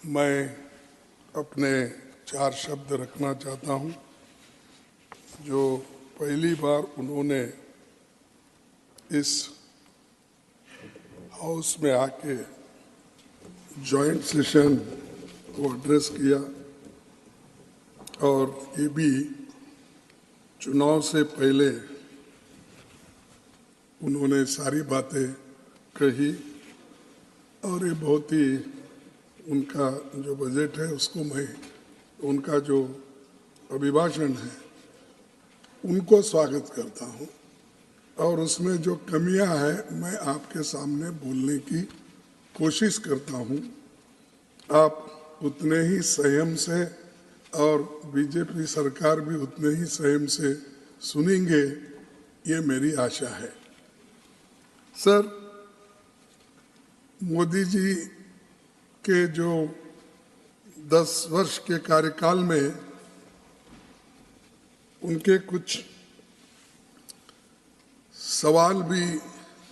मैं अपने 4 शब्द रखना चाहता हूं। जो पहली बार उन्होंने इस हाउस में आके जॉइंट सेशन को एड्रेस किया और ये भी चुनाव से पहले उन्होंने सारी बातें कही और ये बहुत ही उनका जो बजट है उसको मैं उनका जो अभिभाषण है उनको स्वागत करता हूं और उसमें जो कमियां हैं मैं आपके सामने बोलने की कोशिश करता हूं। आप उतने ही संयम से और बीजेपी सरकार भी उतने ही संयम से सुनेंगे, ये मेरी आशा है। सर, मोदी जी के जो 10 वर्ष के कार्यकाल में उनके कुछ सवाल भी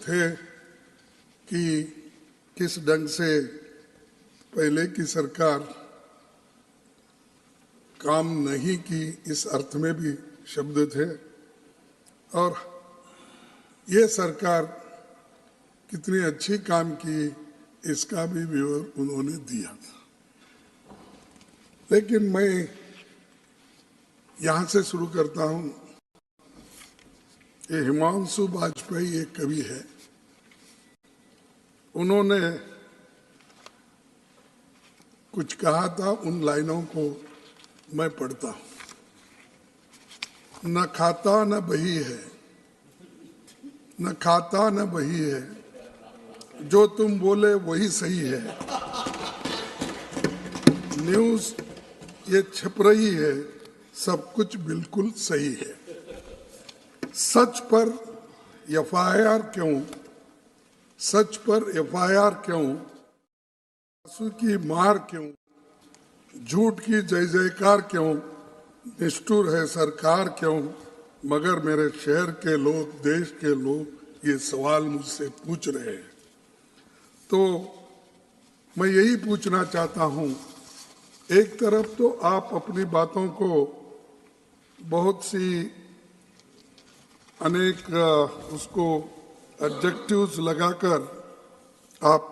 थे कि किस ढंग से पहले की सरकार काम नहीं की, इस अर्थ में भी शब्द थे और ये सरकार कितनी अच्छी काम की इसका भी विवरण उन्होंने दिया था। लेकिन मैं यहाँ से शुरू करता हूँ। ये हिमांशु वाजपेयी एक कवि है, उन्होंने कुछ कहा था, उन लाइनों को मैं पढ़ता हूँ। न खाता न बही है, न खाता न बही है, जो तुम बोले वही सही है। न्यूज ये छप रही है, सब कुछ बिल्कुल सही है। सच पर एफआईआर क्यों, सच पर एफआईआर क्यों, आंसू की मार क्यों, झूठ की जय जयकार क्यों, निष्ठुर है सरकार क्यों, मगर मेरे शहर के लोग, देश के लोग ये सवाल मुझसे पूछ रहे हैं। तो मैं यही पूछना चाहता हूं, एक तरफ तो आप अपनी बातों को बहुत सी अनेक उसको एडजेक्टिव्स लगाकर आप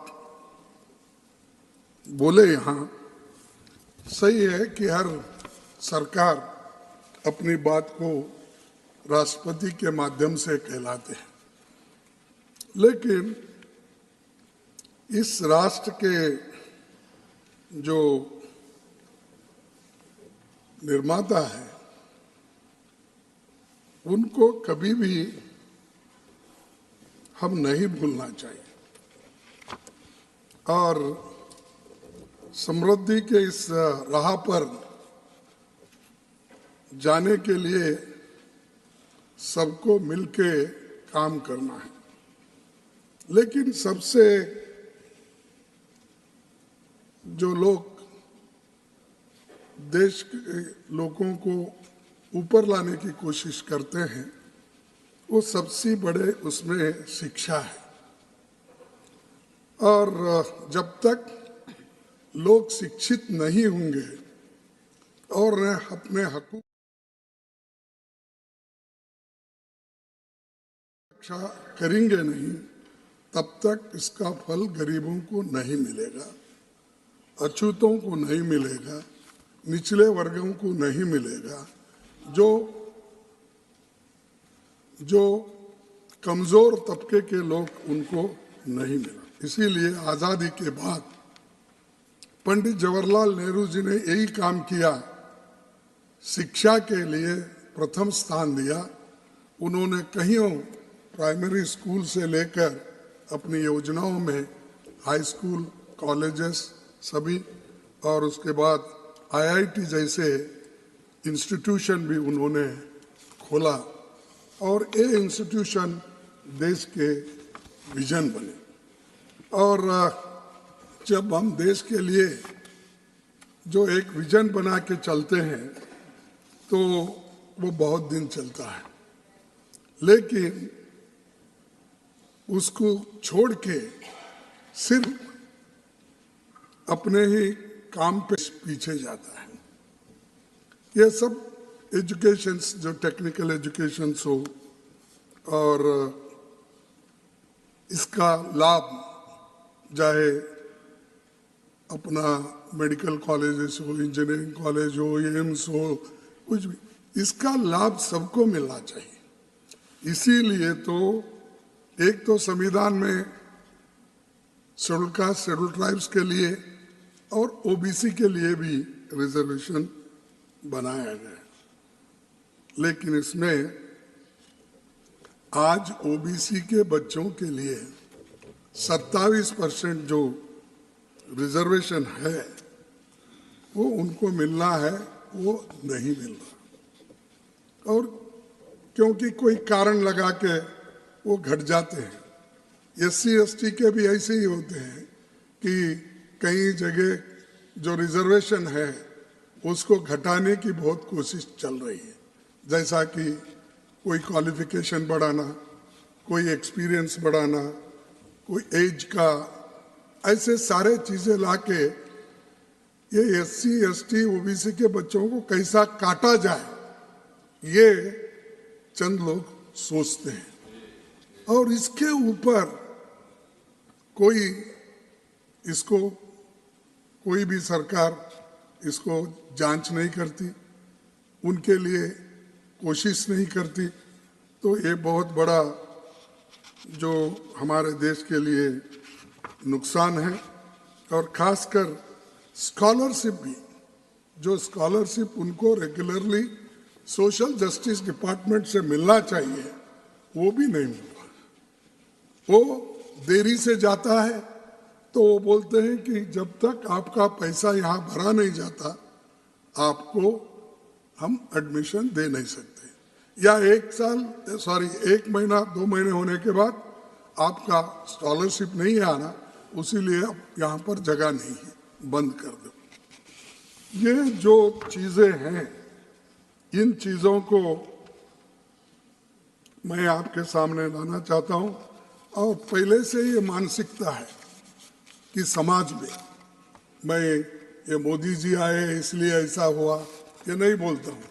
बोले, यहाँ सही है कि हर सरकार अपनी बात को राष्ट्रपति के माध्यम से कहलाते हैं, लेकिन इस राष्ट्र के जो निर्माता है उनको कभी भी हम नहीं भूलना चाहिए और समृद्धि के इस राह पर जाने के लिए सबको मिलके काम करना है। लेकिन सबसे जो लोग देश के लोगों को ऊपर लाने की कोशिश करते हैं, वो सबसे बड़े उसमें शिक्षा है और जब तक लोग शिक्षित नहीं होंगे और अपने हकूक़ रक्षा करेंगे नहीं, तब तक इसका फल गरीबों को नहीं मिलेगा, अछूतों को नहीं मिलेगा, निचले वर्गों को नहीं मिलेगा, जो कमजोर तबके के लोग उनको नहीं मिला। इसीलिए आज़ादी के बाद पंडित जवाहरलाल नेहरू जी ने यही काम किया, शिक्षा के लिए प्रथम स्थान दिया। उन्होंने कईयों प्राइमरी स्कूल से लेकर अपनी योजनाओं में हाई स्कूल, कॉलेजेस सभी और उसके बाद आईआईटी जैसे इंस्टीट्यूशन भी उन्होंने खोला और ये इंस्टीट्यूशन देश के विजन बने। और जब हम देश के लिए जो एक विजन बना के चलते हैं तो वो बहुत दिन चलता है, लेकिन उसको छोड़ के सिर्फ अपने ही काम पे पीछे जाता है। ये सब एजुकेशंस, जो टेक्निकल एजुकेशंस हो और इसका लाभ चाहे अपना मेडिकल कॉलेजेस हो, इंजीनियरिंग कॉलेज हो, एम्स हो, कुछ भी, इसका लाभ सबको मिलना चाहिए। इसीलिए तो एक तो संविधान में शेड्यूल कास्ट, शेड्यूल ट्राइब्स के लिए और ओबीसी के लिए भी रिजर्वेशन बनाया गया, लेकिन इसमें आज ओबीसी के बच्चों के लिए 27% जो रिजर्वेशन है वो उनको मिलना है, वो नहीं मिल रहा, और क्योंकि कोई कारण लगा के वो घट जाते हैं। एससी एसटी के भी ऐसे ही होते हैं कि कई जगह जो रिजर्वेशन है उसको घटाने की बहुत कोशिश चल रही है, जैसा कि कोई क्वालिफिकेशन बढ़ाना, कोई एक्सपीरियंस बढ़ाना, कोई एज का, ऐसे सारे चीजें लाके ये एससी एसटी ओबीसी के बच्चों को कैसा काटा जाए, ये चंद लोग सोचते हैं। और इसके ऊपर कोई भी सरकार इसको जांच नहीं करती, उनके लिए कोशिश नहीं करती, तो ये बहुत बड़ा जो हमारे देश के लिए नुकसान है। और खासकर स्कॉलरशिप भी, जो स्कॉलरशिप उनको रेगुलरली सोशल जस्टिस डिपार्टमेंट से मिलना चाहिए, वो भी नहीं मिल रहा। वो देरी से जाता है तो वो बोलते हैं कि जब तक आपका पैसा यहाँ भरा नहीं जाता आपको हम एडमिशन दे नहीं सकते, या एक महीना 2 महीने होने के बाद आपका स्कॉलरशिप नहीं आना, उसीलिए आप यहाँ पर जगह नहीं है, बंद कर दो। ये जो चीजें हैं, इन चीजों को मैं आपके सामने लाना चाहता हूँ। और पहले से ये मानसिकता है कि समाज में, मैं ये मोदी जी आए इसलिए ऐसा हुआ, ये नहीं बोलता हूँ,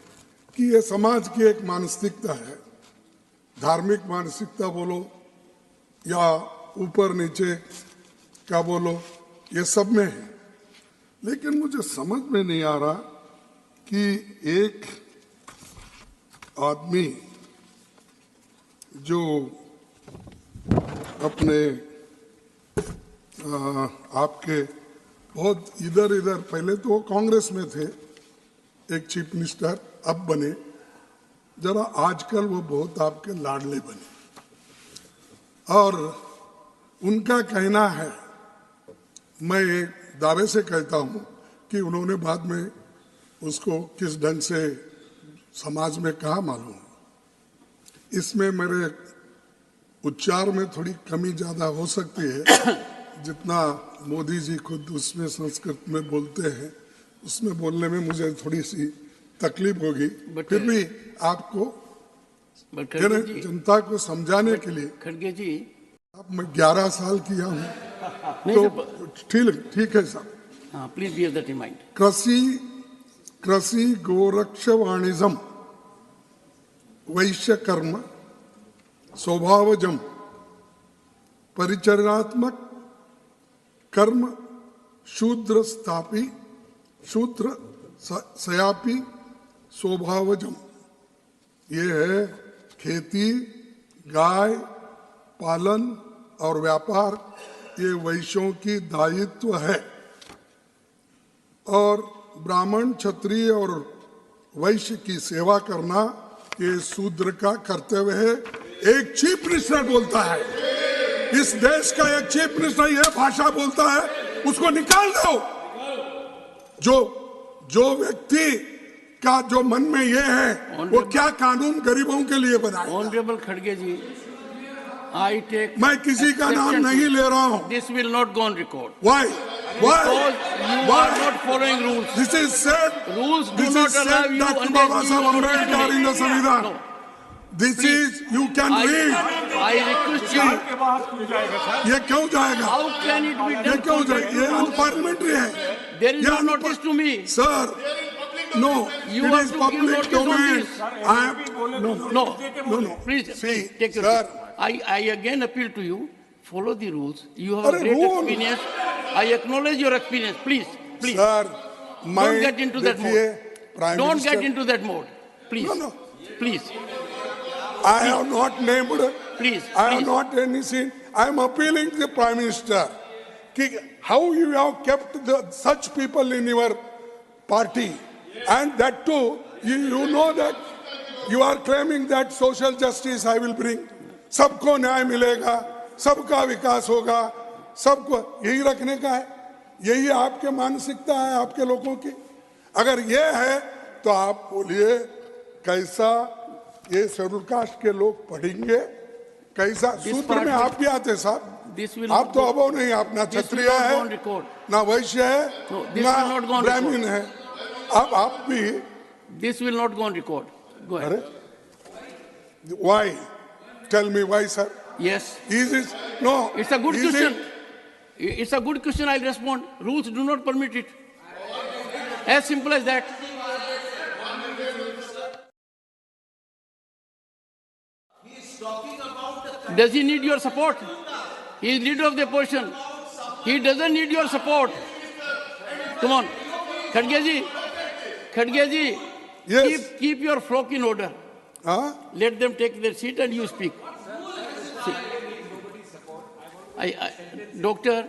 कि ये समाज की एक मानसिकता है, धार्मिक मानसिकता बोलो या ऊपर नीचे का बोलो, ये सब में है। लेकिन मुझे समझ में नहीं आ रहा कि एक आदमी जो अपने आपके बहुत इधर इधर, पहले तो वो कांग्रेस में थे, एक चीफ मिनिस्टर अब बने, जरा आजकल वो बहुत आपके लाडले बने। और उनका कहना है, मैं दावे से कहता हूं कि उन्होंने बाद में उसको किस ढंग से समाज में कहा मालूम, इसमें मेरे उच्चार में थोड़ी कमी ज्यादा हो सकती है, जितना मोदी जी खुद उसमें संस्कृत में बोलते हैं, उसमें बोलने में मुझे थोड़ी सी तकलीफ होगी, फिर भी आपको जनता को समझाने के लिए। खड़गे जी, अब मैं 11 साल किया हूँ, तो ठीक है साहब। हाँ, please bear that in mind. कृषि गोरक्ष वाणिज्यम वैश्य कर्म स्वभावजम परिचर्यात्मक कर्म शूद्र सयापी स्वभावजम। ये है खेती, गाय पालन और व्यापार, ये वैश्यों की दायित्व है। और ब्राह्मण, क्षत्रिय और वैश्य की सेवा करना ये शूद्र का कर्तव्य है। एक चीफ मिनिस्टर बोलता है, इस देश का एक चीफ मिनिस्टर ये भाषा बोलता है, उसको निकाल दो। जो व्यक्ति का जो मन में ये है, वो क्या कानून गरीबों के लिए बनाए? ऑनरेबल खड़गे जी, I take मैं किसी का नाम नहीं ले रहा हूँ। This will not go on record. Why? Because you are not following rules. This is said. Rules do not allow you Dr. Baba Saheb Ambedkar in the Samvidhan. No. This is, you can read. I request you. ये क्यों जाएगा? How can it be done? ये क्यों जाएगा? ये unparliamentary है। There is no notice to me. Sir, no, You it have is to give public notice on domain. this. I am, no. Please, See, take your sir. seat. I again appeal to you, follow the rules. You have a Arre, great rule. experience. I acknowledge your experience. Please, please. Sir, Don't get into that mode. Prime Don't Minister, get into that mode. Please. No. Please. I have not named, Please. I have please. not anything. I am appealing to the Prime Minister. How you have kept such people in your party, and that too, you know that you are claiming that social justice I will bring. सबको न्याय मिलेगा, सबका विकास होगा, सबको यही रखने का है, यही आपके मानसिकता है आपके लोगों की। अगर ये है तो आप बोलिए कैसा ये शेड्यूल कास्ट के लोग पढ़ेंगे, कैसा सूत्र में आप भी आते साहब, आप तो अबो नहीं, आप ना क्षत्रिय है ना वैश्य है ना ब्राह्मण है, अब आप भी। This will not go on record. Go ahead. Why? Tell me why, sir. Yes. Is it no? It's a good question. It's a good question. I'll respond. Rules do not permit it. As simple as that. Does he need your support? He is leader of the opposition. He doesn't need your support. Come on. Khadge ji, Yes. keep your flock in order. Huh? Let them take their seat and you speak. Doctor,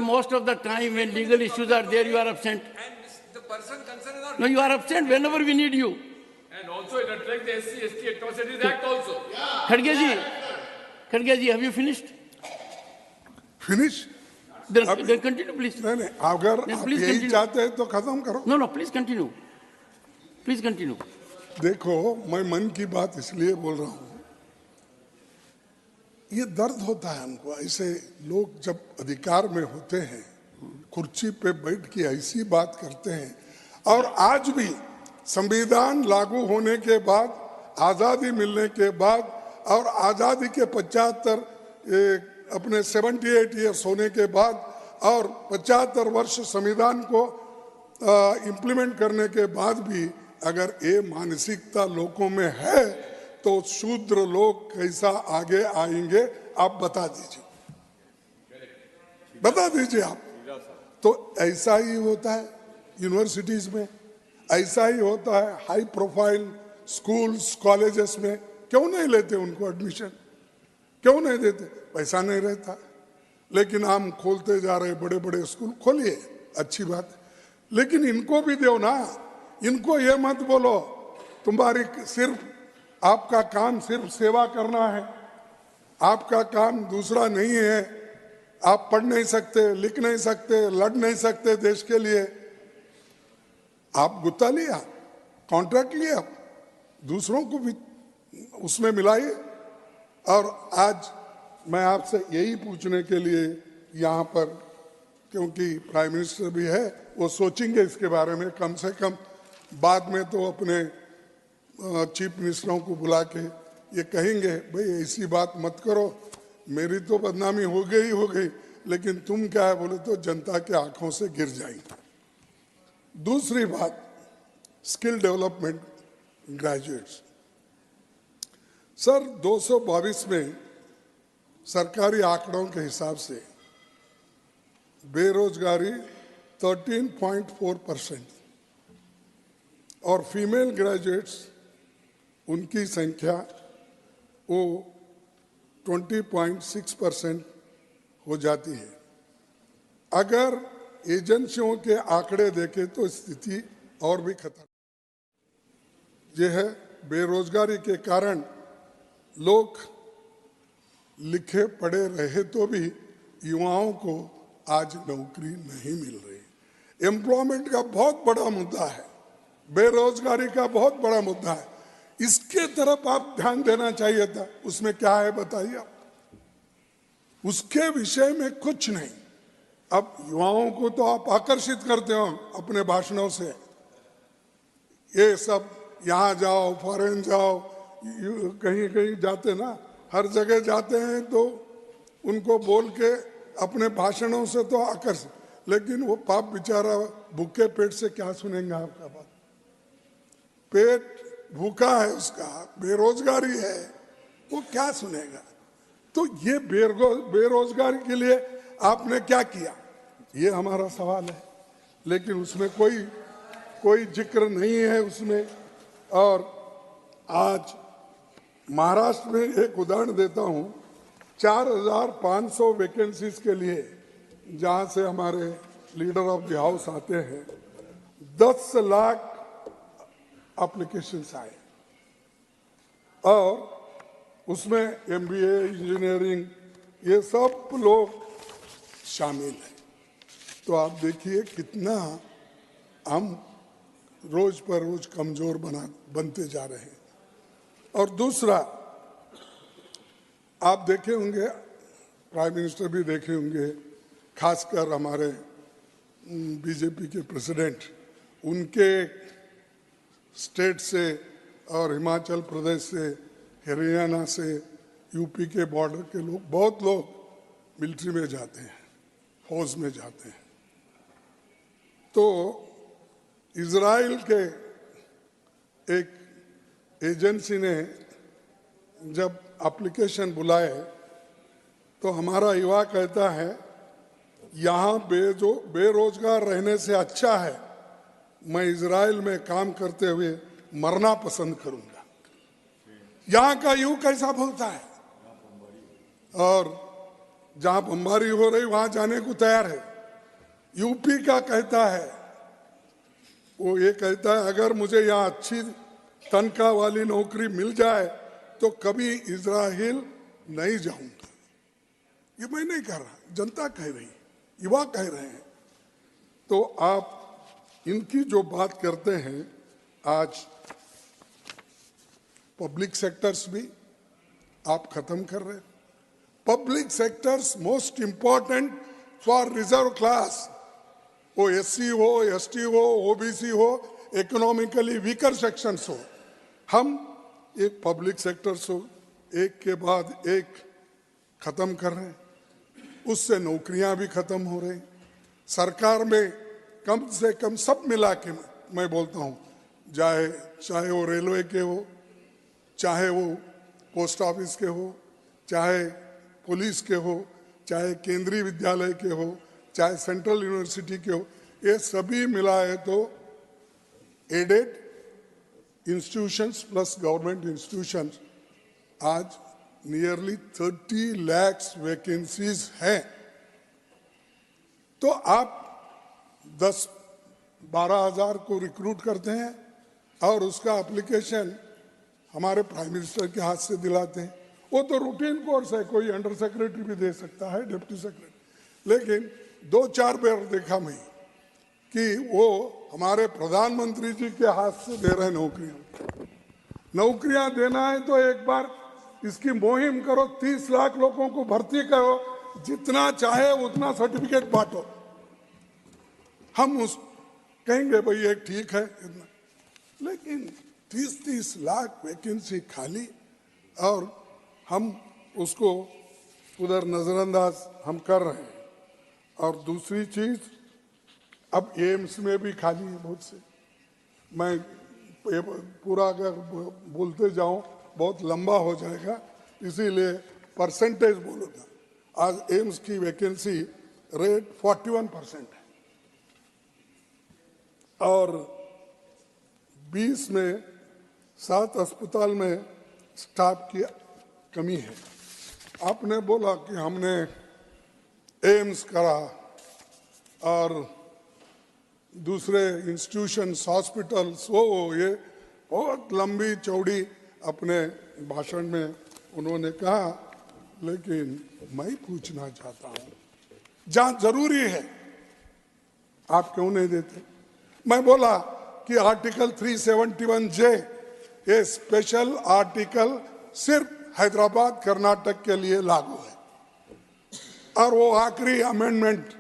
most of the time when legal issues are there, you are absent. And the person concerned is not. No, you are absent whenever we need you. And also it attracts the SC/ST Atrocities Act also. Khadge ji, have you finished? Finish? Then continue, please. नहीं, अगर Then आप please यही continue. चाहते हैं तो खत्म करो। No, please continue. Please continue. देखो, मैं मन की बात इसलिए बोल रहा हूँ, ये दर्द होता है हमको, ऐसे लोग जब अधिकार में होते हैं, कुर्सी पे बैठ के ऐसी बात करते हैं, और आज भी संविधान लागू होने के बाद, आज़ादी मिलने के बाद, और आज़ादी के 75 अपने 78 ईयर्स होने के बाद, और 75 वर्ष संविधान को इम्प्लीमेंट करने के बाद भी अगर ये मानसिकता लोगों में है तो शूद्र लोग कैसा आगे आएंगे आप बता दीजिए आप। तो ऐसा ही होता है यूनिवर्सिटीज में, ऐसा ही होता है हाई प्रोफाइल स्कूल्स कॉलेजेस में, क्यों नहीं लेते उनको एडमिशन, क्यों नहीं देते? पैसा नहीं रहता। लेकिन हम खोलते जा रहे बड़े बड़े स्कूल, खोलिए अच्छी बात, लेकिन इनको भी दो ना। इनको ये मत बोलो तुम्हारी सिर्फ आपका काम सिर्फ सेवा करना है, आपका काम दूसरा नहीं है, आप पढ़ नहीं सकते, लिख नहीं सकते, लड़ नहीं सकते देश के लिए। आप गुत्ता लिया, कॉन्ट्रैक्ट लिया, दूसरों को भी उसमें मिलाइए। और आज मैं आपसे यही पूछने के लिए यहाँ पर, क्योंकि प्राइम मिनिस्टर भी है, वो सोचेंगे इसके बारे में, कम से कम बाद में तो अपने चीफ मिनिस्टरों को बुला के ये कहेंगे भाई ऐसी बात मत करो, मेरी तो बदनामी हो गई, लेकिन तुम क्या है बोले तो जनता के आंखों से गिर जाएंगे। दूसरी बात, स्किल डेवलपमेंट ग्रेजुएट्स। सर 222 में सरकारी आंकड़ों के हिसाब से बेरोजगारी 13.4% और फीमेल ग्रेजुएट्स उनकी संख्या वो 20.6% हो जाती है। अगर एजेंसियों के आंकड़े देखें तो स्थिति और भी खतरनाक यह है। बेरोजगारी के कारण लोग लिखे पढ़े रहे तो भी युवाओं को आज नौकरी नहीं मिल रही। एम्प्लॉयमेंट का बहुत बड़ा मुद्दा है, बेरोजगारी का बहुत बड़ा मुद्दा है, इसके तरफ आप ध्यान देना चाहिए था। उसमें क्या है बताइए आप? उसके विषय में कुछ नहीं। अब युवाओं को तो आप आकर्षित करते हो अपने भाषणों से, ये सब यहाँ जाओ, फॉरेन जाओ, कहीं कहीं जाते ना, हर जगह जाते हैं तो उनको बोल के अपने भाषणों से तो आकर्षित, लेकिन वो पाप बेचारा भूखे पेट से क्या सुनेंगे आपका बात? पेट भूखा है उसका, बेरोजगारी है, वो क्या सुनेगा? तो ये बेरोजगारी के लिए आपने क्या किया, ये हमारा सवाल है। लेकिन उसमें कोई जिक्र नहीं है उसमें। और आज महाराष्ट्र में एक उदाहरण देता हूं, 4,500 वैकेंसीज के लिए जहां से हमारे लीडर ऑफ द हाउस आते हैं, 10 लाख एप्लीकेशंस आए और उसमें MBA, इंजीनियरिंग, ये सब लोग शामिल हैं। तो आप देखिए कितना हम रोज पर रोज कमजोर बनते जा रहे हैं। और दूसरा, आप देखे होंगे, प्राइम मिनिस्टर भी देखे होंगे, खासकर हमारे बीजेपी के प्रेसिडेंट, उनके स्टेट से और हिमाचल प्रदेश से, हरियाणा से, यूपी के बॉर्डर के लोग, बहुत लोग मिलिट्री में जाते हैं, फौज में जाते हैं। तो इजराइल के एक एजेंसी ने जब एप्लीकेशन बुलाए तो हमारा युवा कहता है यहाँ बेरोजगार रहने से अच्छा है मैं इजराइल में काम करते हुए मरना पसंद करूंगा। यहाँ का युवा कैसा बोलता है? और जहां बमबारी हो रही वहां जाने को तैयार है। यूपी का कहता है, वो ये कहता है अगर मुझे यहाँ अच्छी तनख्वाह वाली नौकरी मिल जाए तो कभी इजराइल नहीं जाऊंगा। ये मैं नहीं कह रहा, जनता कह रही, युवा कह रहे हैं। तो आप इनकी जो बात करते हैं, आज पब्लिक सेक्टर्स भी आप खत्म कर रहे हैं। Public sectors most important for reserve class, वो SC हो, ST हो, OBC हो, इकोनॉमिकली वीकर सेक्शंस हो, हम एक पब्लिक सेक्टर्स हो एक के बाद एक खत्म कर रहे हैं। उससे नौकरियां भी खत्म हो रही। सरकार में कम से कम सब मिला के मैं बोलता हूं, चाहे वो रेलवे के हो, चाहे वो पोस्ट ऑफिस के हो, चाहे पुलिस के हो, चाहे केंद्रीय विद्यालय के हो, चाहे सेंट्रल यूनिवर्सिटी के हो, ये सभी मिलाए तो aided institutions plus government institutions आज नियरली 30 लाख वैकेंसीज हैं। तो आप 10-12 हजार को रिक्रूट करते हैं और उसका एप्लीकेशन हमारे प्राइम मिनिस्टर के हाथ से दिलाते हैं। वो तो रूटीन कोर्स है, कोई अंडर सेक्रेटरी भी दे सकता है, डिप्टी सेक्रेटरी। लेकिन 2-4 बार देखा मैं कि वो हमारे प्रधानमंत्री जी के हाथ से दे रहे नौकरियां देना है तो एक बार इसकी मुहिम करो, 30 लाख लोगों को भर्ती करो, जितना चाहे उतना सर्टिफिकेट बांटो। हम उस कहेंगे भाई ये ठीक है इतना, लेकिन 30-30 लाख वैकेंसी खाली और हम उसको उधर नजरअंदाज हम कर रहे हैं। और दूसरी चीज, अब एम्स में भी खाली है बहुत से। मैं पूरा अगर बोलते जाऊं बहुत लंबा हो जाएगा, इसीलिए परसेंटेज बोलूंगा। आज एम्स की वैकेंसी रेट 41% है और 20 में 7 अस्पताल में स्टाफ की कमी है। आपने बोला कि हमने एम्स करा और दूसरे इंस्टीट्यूशंस, हॉस्पिटल्स, वो ये बहुत लंबी चौड़ी अपने भाषण में उन्होंने कहा। लेकिन मैं पूछना चाहता हूं, जहां जरूरी है आप क्यों नहीं देते? मैं बोला कि आर्टिकल 371J ये स्पेशल आर्टिकल सिर्फ हैदराबाद कर्नाटक के लिए लागू है और वो आखिरी अमेंडमेंट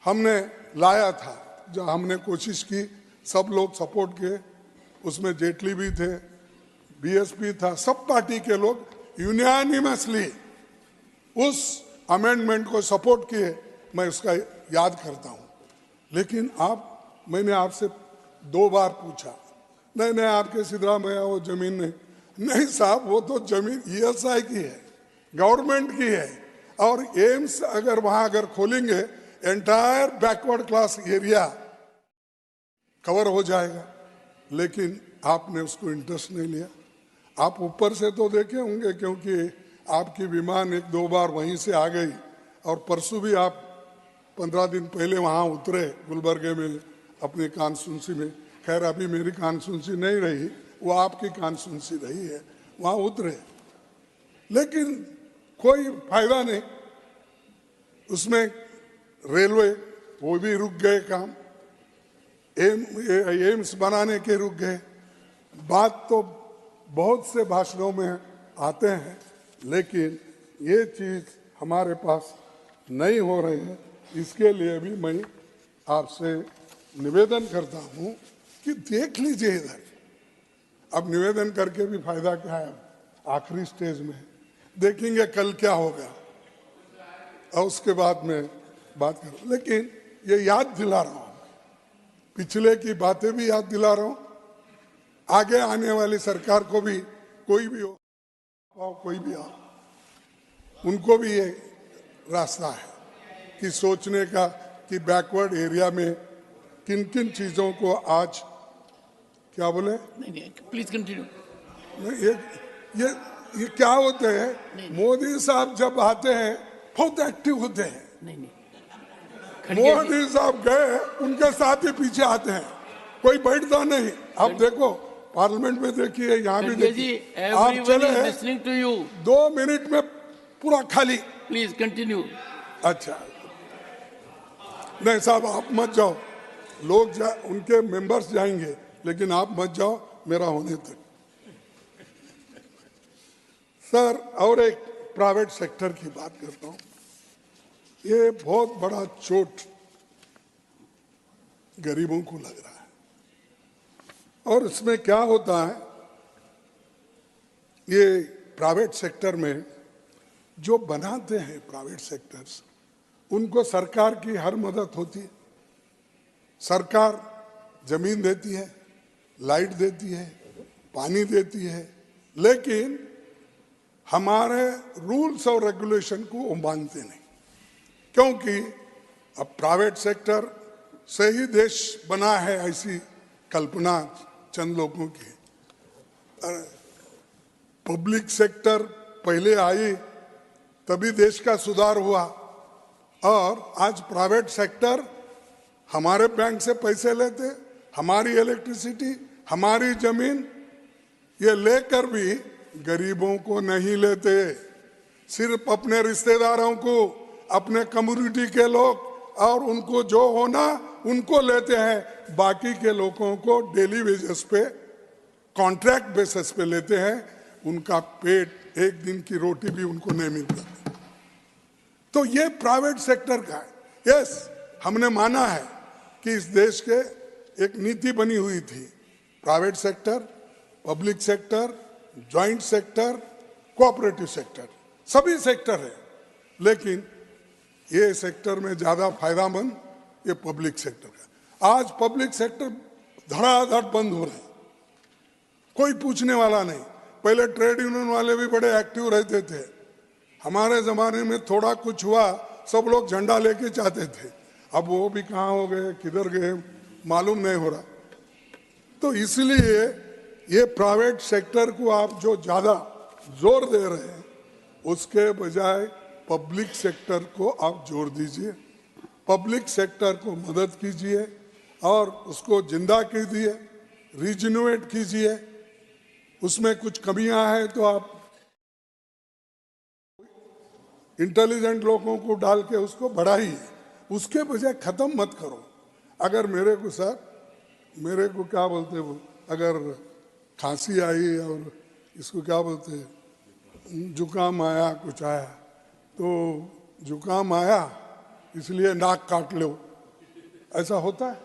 हमने लाया था, जो हमने कोशिश की, सब लोग सपोर्ट किए, उसमें जेटली भी थे, BSP था, सब पार्टी के लोग यूनानिमसली उस अमेंडमेंट को सपोर्ट किए। मैं उसका याद करता हूं। लेकिन मैंने आपसे 2 बार पूछा, नहीं आपके सिद्धराम भैया वो जमीन नहीं साहब, वो तो जमीन ईएसआई की है, गवर्नमेंट की है, और एम्स अगर खोलेंगे entire backward class area cover हो जाएगा। लेकिन आपने उसको इंटरेस्ट नहीं लिया। आप ऊपर से तो देखे होंगे, क्योंकि आपकी विमान 1-2 बार वहीं से आ गई, और परसों भी आप 15 दिन पहले वहाँ उतरे गुलबर्गे में अपनी कॉन्स्टिट्यूंसी में। खैर अभी मेरी कॉन्स्टिट्यूंसी नहीं रही, वो आपकी कॉन्स्टिट्यूंसी रही है, वहाँ उतरे, लेकिन कोई फायदा नहीं। उसमें रेलवे वो भी रुक गए काम, एम्स बनाने के रुक गए। बात तो बहुत से भाषणों में आते हैं, लेकिन ये चीज़ हमारे पास नहीं हो रही है। इसके लिए भी मैं आपसे निवेदन करता हूँ कि देख लीजिए इधर। अब निवेदन करके भी फायदा क्या है, आखिरी स्टेज में देखेंगे कल क्या होगा, और उसके बाद में बात करूँ। लेकिन ये याद दिला रहा हूँ, पिछले की बातें भी याद दिला रहा हूँ, आगे आने वाली सरकार को भी, कोई भी हो, कोई भी हो, उनको भी ये रास्ता है कि सोचने का कि बैकवर्ड एरिया में किन किन चीज़ों को आज क्या बोले, नहीं प्लीज कंटिन्यू। ये क्या होते हैं, मोदी साहब जब आते हैं बहुत एक्टिव होते हैं। नहीं मोदी साहब गए, उनके साथ ही पीछे आते हैं, कोई बैठता नहीं। आप देखो पार्लियामेंट में देखिए, यहाँ भी देखिए, आप चले लिसनिंग टू यू, 2 मिनट में पूरा खाली। Please continue. अच्छा नहीं साहब आप मत जाओ, लोग उनके मेंबर्स जाएंगे, लेकिन आप मत जाओ मेरा होने तक। सर, और एक प्राइवेट सेक्टर की बात करता हूँ। ये बहुत बड़ा चोट गरीबों को लग रहा है, और इसमें क्या होता है, ये प्राइवेट सेक्टर में जो बनाते हैं प्राइवेट सेक्टर्स, उनको सरकार की हर मदद होती है। सरकार जमीन देती है, लाइट देती है, पानी देती है, लेकिन हमारे रूल्स और रेगुलेशन को वो मानते नहीं, क्योंकि अब प्राइवेट सेक्टर से ही देश बना है, ऐसी कल्पना चंद लोगों की। पब्लिक सेक्टर पहले आई तभी देश का सुधार हुआ, और आज प्राइवेट सेक्टर हमारे बैंक से पैसे लेते, हमारी इलेक्ट्रिसिटी, हमारी जमीन, ये लेकर भी गरीबों को नहीं लेते, सिर्फ अपने रिश्तेदारों को, अपने कम्युनिटी के लोग, और उनको जो होना उनको लेते हैं। बाकी के लोगों को डेली वेजेस पे, कॉन्ट्रैक्ट बेसिस पे लेते हैं, उनका पेट, एक दिन की रोटी भी उनको नहीं मिलता। तो ये प्राइवेट सेक्टर का है। यस, हमने माना है कि इस देश के एक नीति बनी हुई थी, private sector, public sector, joint sector, cooperative sector, सभी सेक्टर है, लेकिन ये सेक्टर में ज्यादा फायदामंद ये पब्लिक सेक्टर है। आज पब्लिक सेक्टर धड़ाधड़ बंद हो रहे हैं, कोई पूछने वाला नहीं। पहले ट्रेड यूनियन वाले भी बड़े एक्टिव रहते थे, हमारे जमाने में थोड़ा कुछ हुआ सब लोग झंडा लेके चाहते थे, अब वो भी कहाँ हो गए, किधर गए, मालूम नहीं हो रहा। तो इसलिए ये प्राइवेट सेक्टर को आप जो ज्यादा जोर दे रहे हैं, उसके बजाय पब्लिक सेक्टर को आप जोर दीजिए, पब्लिक सेक्टर को मदद कीजिए और उसको जिंदा कीजिए, रिजिन्यूएट कीजिए। उसमें कुछ कमियां हैं तो आप इंटेलिजेंट लोगों को डाल के उसको बढ़ाइए, उसके बजाय खत्म मत करो। अगर मेरे को क्या बोलते वो, अगर खांसी आई और इसको क्या बोलते जुकाम आया, कुछ आया, तो जुकाम आया इसलिए नाक काट लो, ऐसा होता है?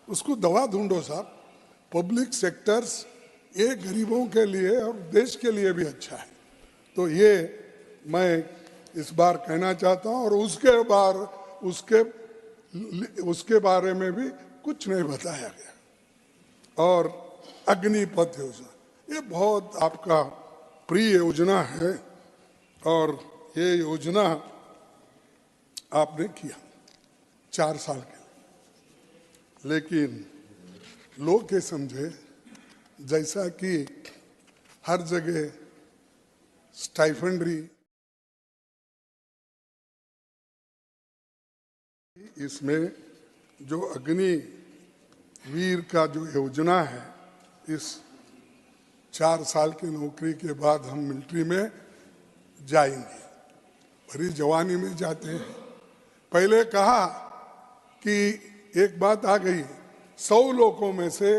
उसको दवा ढूंढो साहब। पब्लिक सेक्टर्स ये गरीबों के लिए और देश के लिए भी अच्छा है। तो ये मैं इस बार कहना चाहता हूं, और उसके उसके बारे में भी कुछ नहीं बताया गया। और अग्निपथ योजना, ये बहुत आपका प्रिय योजना है और ये योजना आपने किया 4 साल के लिए, लेकिन लोग ये समझे जैसा कि हर जगह स्टाइफंड्री, इसमें जो अग्निवीर का जो योजना है, इस 4 साल की नौकरी के बाद हम मिलिट्री में जाएंगे, भरी जवानी में जाते हैं। पहले कहा कि एक बात आ गई, 100 लोगों में से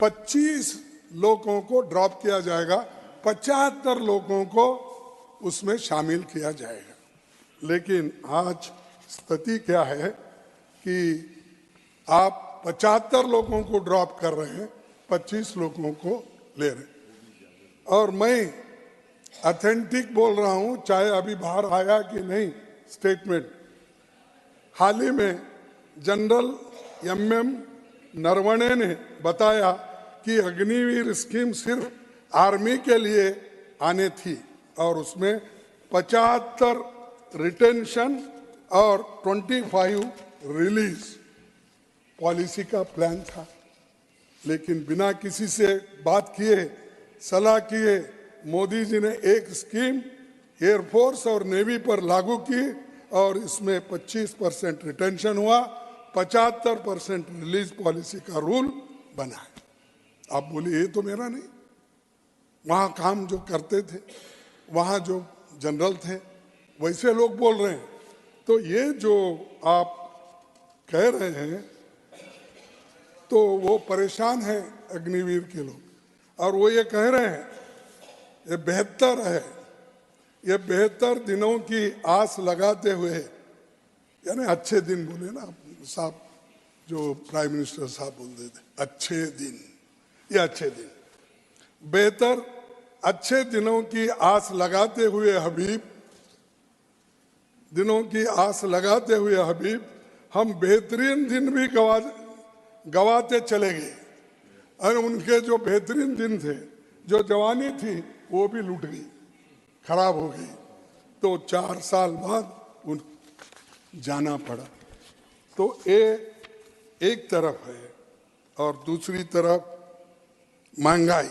25 लोगों को ड्रॉप किया जाएगा, 75 लोगों को उसमें शामिल किया जाएगा। लेकिन आज स्थिति क्या है कि आप 75 लोगों को ड्रॉप कर रहे हैं, 25 लोगों को ले रहे हैं। और मैं ऑथेंटिक बोल रहा हूं, चाहे अभी बाहर आया कि नहीं स्टेटमेंट, हाल ही में जनरल MM नरवणे ने बताया कि अग्निवीर स्कीम सिर्फ आर्मी के लिए आने थी और उसमें 75 रिटेंशन और 25 रिलीज पॉलिसी का प्लान था। लेकिन बिना किसी से बात किए, सलाह किए, मोदी जी ने एक स्कीम एयरफोर्स और नेवी पर लागू की और इसमें 25% रिटेंशन हुआ, 75% रिलीज पॉलिसी का रूल बना है। आप बोलिए ये तो मेरा नहीं, वहाँ काम जो करते थे, वहाँ जो जनरल थे, वैसे लोग बोल रहे हैं। तो ये जो आप कह रहे हैं, तो वो परेशान हैं अग्निवीर के लोग, और वो ये कह रहे हैं ये बेहतर है, ये बेहतर दिनों की आस लगाते हुए, यानी अच्छे दिन बोले ना साहब, जो प्राइम मिनिस्टर साहब बोलते थे अच्छे दिन, ये अच्छे दिन, बेहतर अच्छे दिनों की आस लगाते हुए हबीब, दिनों की आस लगाते हुए हबीब, हम बेहतरीन दिन भी गवाते चले गए। और उनके जो बेहतरीन दिन थे, जो जवानी थी, वो भी लूट गई, खराब हो गई। तो 4 साल बाद उन जाना पड़ा। तो ये एक तरफ है, और दूसरी तरफ महंगाई,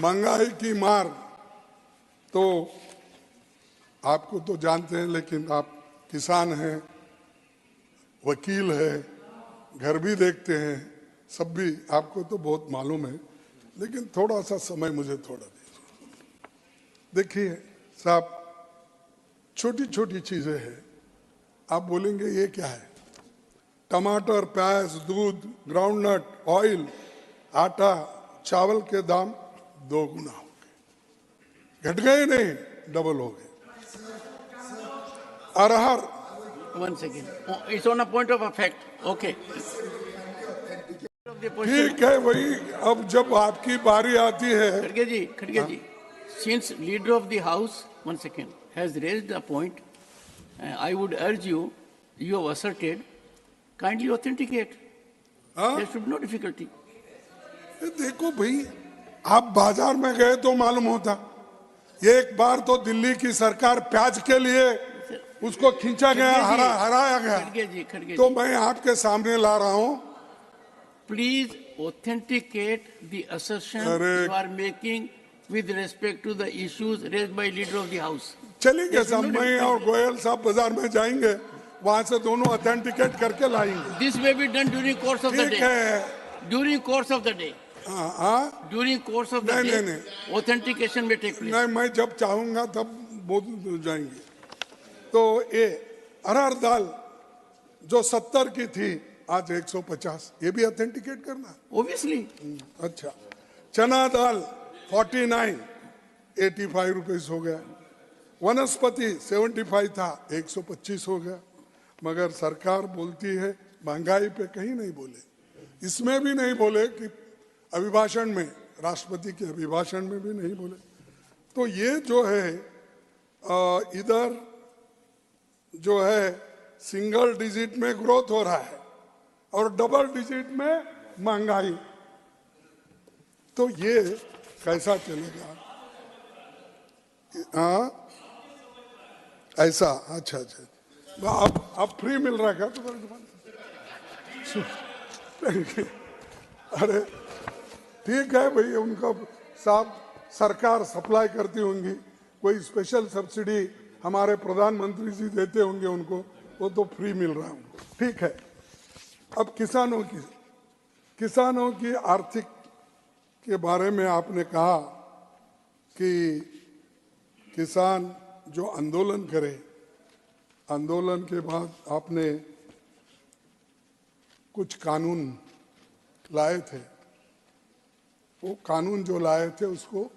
महंगाई की मार। तो आपको तो जानते हैं, लेकिन आप किसान हैं, वकील हैं, घर भी देखते हैं, सब भी आपको तो बहुत मालूम है, लेकिन थोड़ा सा समय मुझे थोड़ा दीजिए। देखिए साहब, छोटी छोटी चीजें हैं, आप बोलेंगे ये क्या है, टमाटर, प्याज, दूध, ग्राउंडनट, ऑयल, आटा, चावल के दाम 2 गुना हो गए, घट गए नहीं, डबल हो गए। अरहर, 1 second. It's on a point of effect. Okay. ठीक है, वही अब जब आपकी बारी आती है। Khadge ji, since leader of the house, 1 second, has raised a point, I would urge you, you have asserted, kindly authenticate. There should be no difficulty. देखो भाई, आप बाजार में गए तो मालूम होता। एक बार तो दिल्ली की सरकार प्याज के लिए उसको खींचा गया, हराया गया। तो मैं आपके सामने ला रहा हूं। Please authenticate the assertion you are making with respect to the issues raised by leader of the house. चलेंगे साहब, मैं और गोयल साहब बाजार में जाएंगे, वहां से दोनों ऑथेंटिकेट करके लाएंगे। This may be done during course of the day. ठीक है, during course of the day. During course of the day, authentication may take place. नहीं, मैं जब चाहूंगा तब बोल जाएंगे। तो ये अरहर दाल जो 70 की थी, आज 150, ये भी ऑथेंटिकेट करना। Obviously. अच्छा, चना दाल 49, 85 रुपीस हो गया। वनस्पति 75 था, 125 हो गया। मगर सरकार बोलती है महंगाई पे कहीं नहीं बोले, इसमें भी नहीं बोले कि अभिभाषण में, राष्ट्रपति के अभिभाषण में भी नहीं बोले। तो ये जो है इधर जो है सिंगल डिजिट में ग्रोथ हो रहा है और डबल डिजिट में महंगाई, तो ये कैसा चलेगा? हाँ, ऐसा? अच्छा अच्छा, अब फ्री मिल रहा है क्या तुम्हारी दुकान? अरे ठीक है भाई, उनका साहब सरकार सप्लाई करती होंगी, कोई स्पेशल सब्सिडी हमारे प्रधानमंत्री जी देते होंगे उनको, वो तो फ्री मिल रहा है उनको, ठीक है। अब किसानों की आर्थिक के बारे में आपने कहा कि किसान जो आंदोलन करे, आंदोलन के बाद आपने कुछ कानून लाए थे, वो कानून जो लाए थे उसको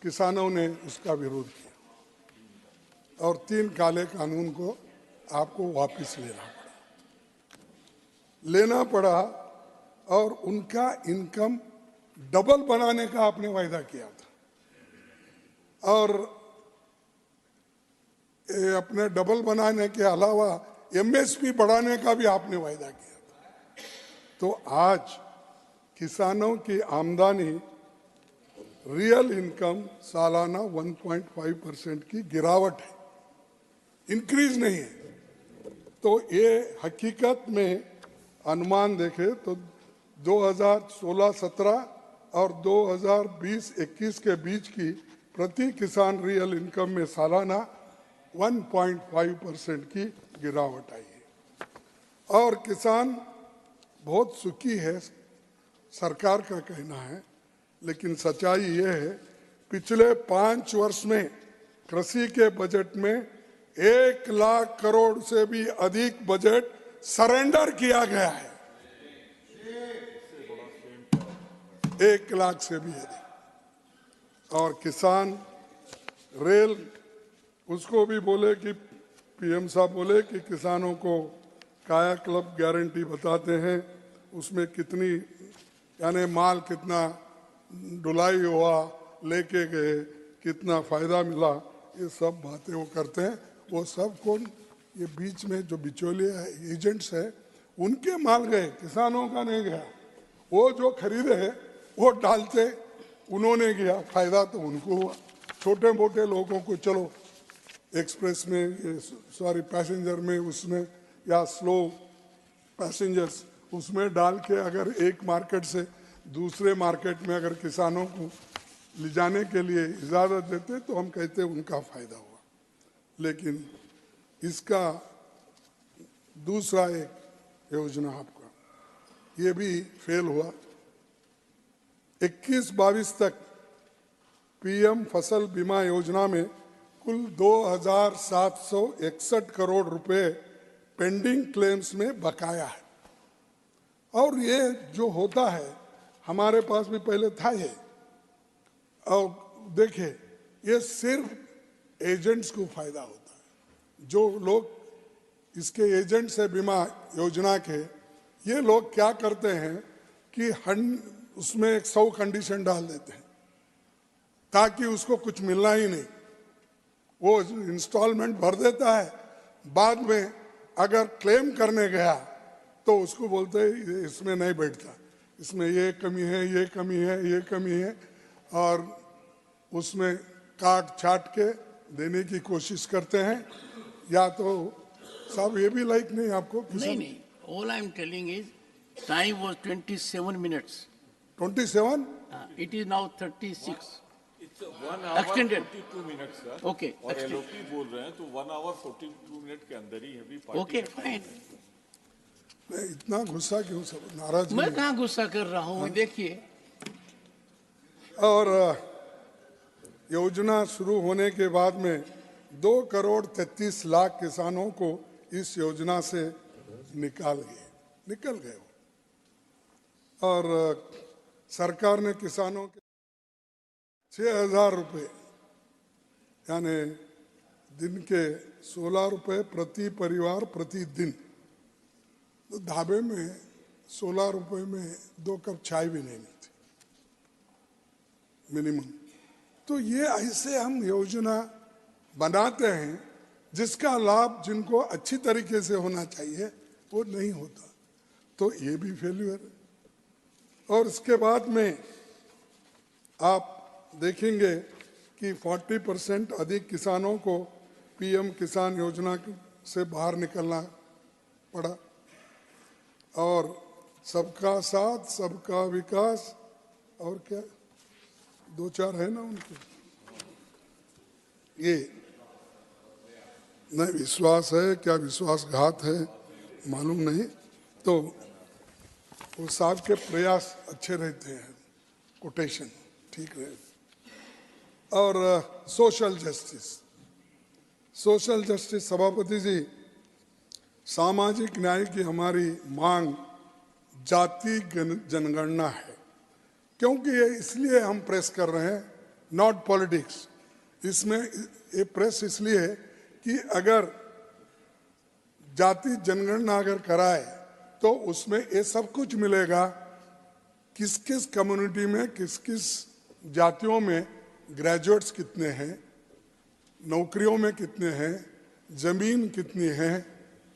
किसानों ने उसका विरोध किया और 3 काले कानून को आपको वापस लेना पड़ा और उनका इनकम डबल बनाने का आपने वायदा किया था और अपने डबल बनाने के अलावा एमएसपी बढ़ाने का भी आपने वायदा किया था। तो आज किसानों की आमदनी रियल इनकम सालाना 1.5% की गिरावट है, इंक्रीज नहीं है। तो ये हकीकत में अनुमान देखे तो 2016-17 और 2020-21 के बीच की प्रति किसान रियल इनकम में सालाना 1.5% की गिरावट आई है और किसान बहुत सुखी है, सरकार का कहना है। लेकिन सच्चाई ये है, पिछले 5 वर्ष में कृषि के बजट में 1 लाख करोड़ से भी अधिक बजट सरेंडर किया गया है, 1 लाख से भी अधिक। और किसान रेल, उसको भी बोले कि पीएम साहब बोले कि किसानों को काया क्लब गारंटी बताते हैं, उसमें कितनी यानी माल कितना ढुलाई हुआ, लेके गए, कितना फायदा मिला, ये सब बातें वो करते हैं। वो सब कौन? ये बीच में जो बिचौलिया एजेंट्स है, उनके माल गए, किसानों का नहीं गया। वो जो खरीदे है वो डालते, उन्होंने गया, फायदा तो उनको हुआ। छोटे मोटे लोगों को चलो एक्सप्रेस में पैसेंजर में उसमें या स्लो पैसेंजर्स उसमें डाल के अगर एक मार्केट से दूसरे मार्केट में अगर किसानों को ले जाने के लिए इजाज़त देते तो हम कहते उनका फायदा हुआ। लेकिन इसका दूसरा एक योजना आपका ये भी फेल हुआ। 21-22 तक पीएम फसल बीमा योजना में कुल 2,761 करोड़ रुपए पेंडिंग क्लेम्स में बकाया है। और ये जो होता है, हमारे पास भी पहले था ये। और देखिए, ये सिर्फ एजेंट्स को फायदा होता है। जो लोग इसके एजेंट्स है बीमा योजना के, ये लोग क्या करते हैं कि उसमें 100 कंडीशन डाल देते हैं ताकि उसको कुछ मिलना ही नहीं। वो इंस्टॉलमेंट भर देता है, बाद में अगर क्लेम करने गया तो उसको बोलते हैं इसमें नहीं बैठता, इसमें ये कमी है, ये कमी है, ये कमी है, और उसमें काट छाट के देने की कोशिश करते हैं। या तो साहब ये भी लाइक नहीं आपको? नहीं, all I am telling is time was 27 minutes. 27? It is now 36. It's 1 hour Extended. 42 minutes, sir. Okay. और एलओपी बोल रहे हैं तो 1 hour 42 मिनट के अंदर ही हैवी पार्टी। Okay, fine. नहीं, इतना गुस्सा क्यों? सब नाराज मैं कहाँ गुस्सा कर रहा हूँ, देखिए। और योजना शुरू होने के बाद में 2,33,00,000 किसानों को इस योजना से निकल गए। और सरकार ने किसानों के 6,000 रुपये यानी दिन के 16 रुपये प्रति परिवार प्रति दिन, तो ढाबे में 16 रुपये में 2 कप चाय भी नहीं मिलती मिनिमम। तो ये ऐसे हम योजना बनाते हैं जिसका लाभ जिनको अच्छी तरीके से होना चाहिए वो नहीं होता, तो ये भी फेल्यूर है। और इसके बाद में आप देखेंगे कि 40% अधिक किसानों को पीएम किसान योजना से बाहर निकलना पड़ा। और सबका साथ सबका विकास और क्या दो चार है ना उनके, ये नहीं विश्वास है क्या विश्वासघात है मालूम नहीं। तो वो साहब के प्रयास अच्छे रहते हैं, कोटेशन ठीक रहे। और सोशल जस्टिस, सोशल जस्टिस सभापति जी, सामाजिक न्याय की हमारी मांग जाति जनगणना है, क्योंकि ये इसलिए हम प्रेस कर रहे हैं, नॉट पॉलिटिक्स। इसमें ये प्रेस इसलिए है कि अगर जाति जनगणना अगर कराए तो उसमें ये सब कुछ मिलेगा, किस किस कम्युनिटी में किस किस जातियों में ग्रेजुएट्स कितने हैं, नौकरियों में कितने हैं, जमीन कितनी है,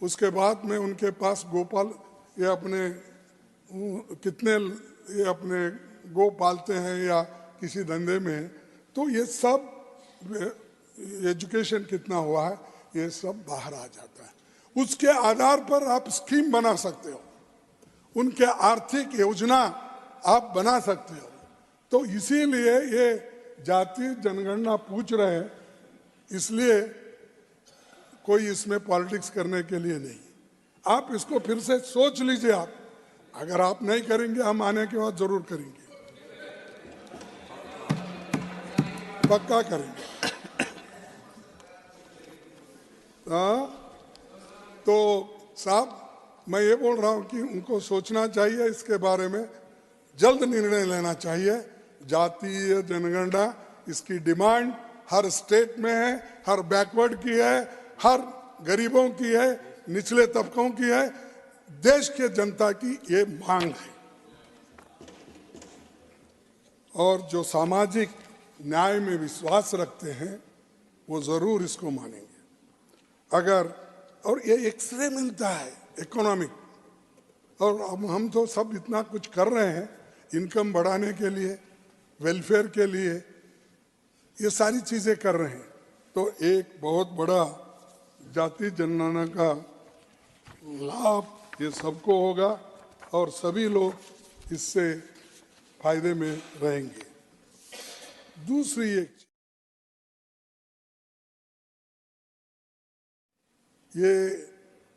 उसके बाद में उनके पास गोपाल ये अपने कितने ये अपने गो पालते हैं या किसी धंधे में, तो ये सब एजुकेशन कितना हुआ है ये सब बाहर आ जाता है। उसके आधार पर आप स्कीम बना सकते हो, उनके आर्थिक योजना आप बना सकते हो। तो इसीलिए ये जाति जनगणना पूछ रहे हैं, इसलिए कोई इसमें पॉलिटिक्स करने के लिए नहीं। आप इसको फिर से सोच लीजिए। आप अगर आप नहीं करेंगे हम आने के बाद जरूर करेंगे, पक्का करेंगे। तो साहब मैं ये बोल रहा हूं कि उनको सोचना चाहिए, इसके बारे में जल्द निर्णय लेना चाहिए। जातीय जनगणना इसकी डिमांड हर स्टेट में है, हर बैकवर्ड की है, हर गरीबों की है, निचले तबकों की है, देश के जनता की ये मांग है। और जो सामाजिक न्याय में विश्वास रखते हैं वो जरूर इसको मानेंगे। अगर और ये एक्सरे मिलता है इकोनॉमिक, और हम तो सब इतना कुछ कर रहे हैं इनकम बढ़ाने के लिए, वेलफेयर के लिए, ये सारी चीजें कर रहे हैं। तो एक बहुत बड़ा जाति जनगणना का लाभ ये सबको होगा और सभी लोग इससे फायदे में रहेंगे। दूसरी एक, ये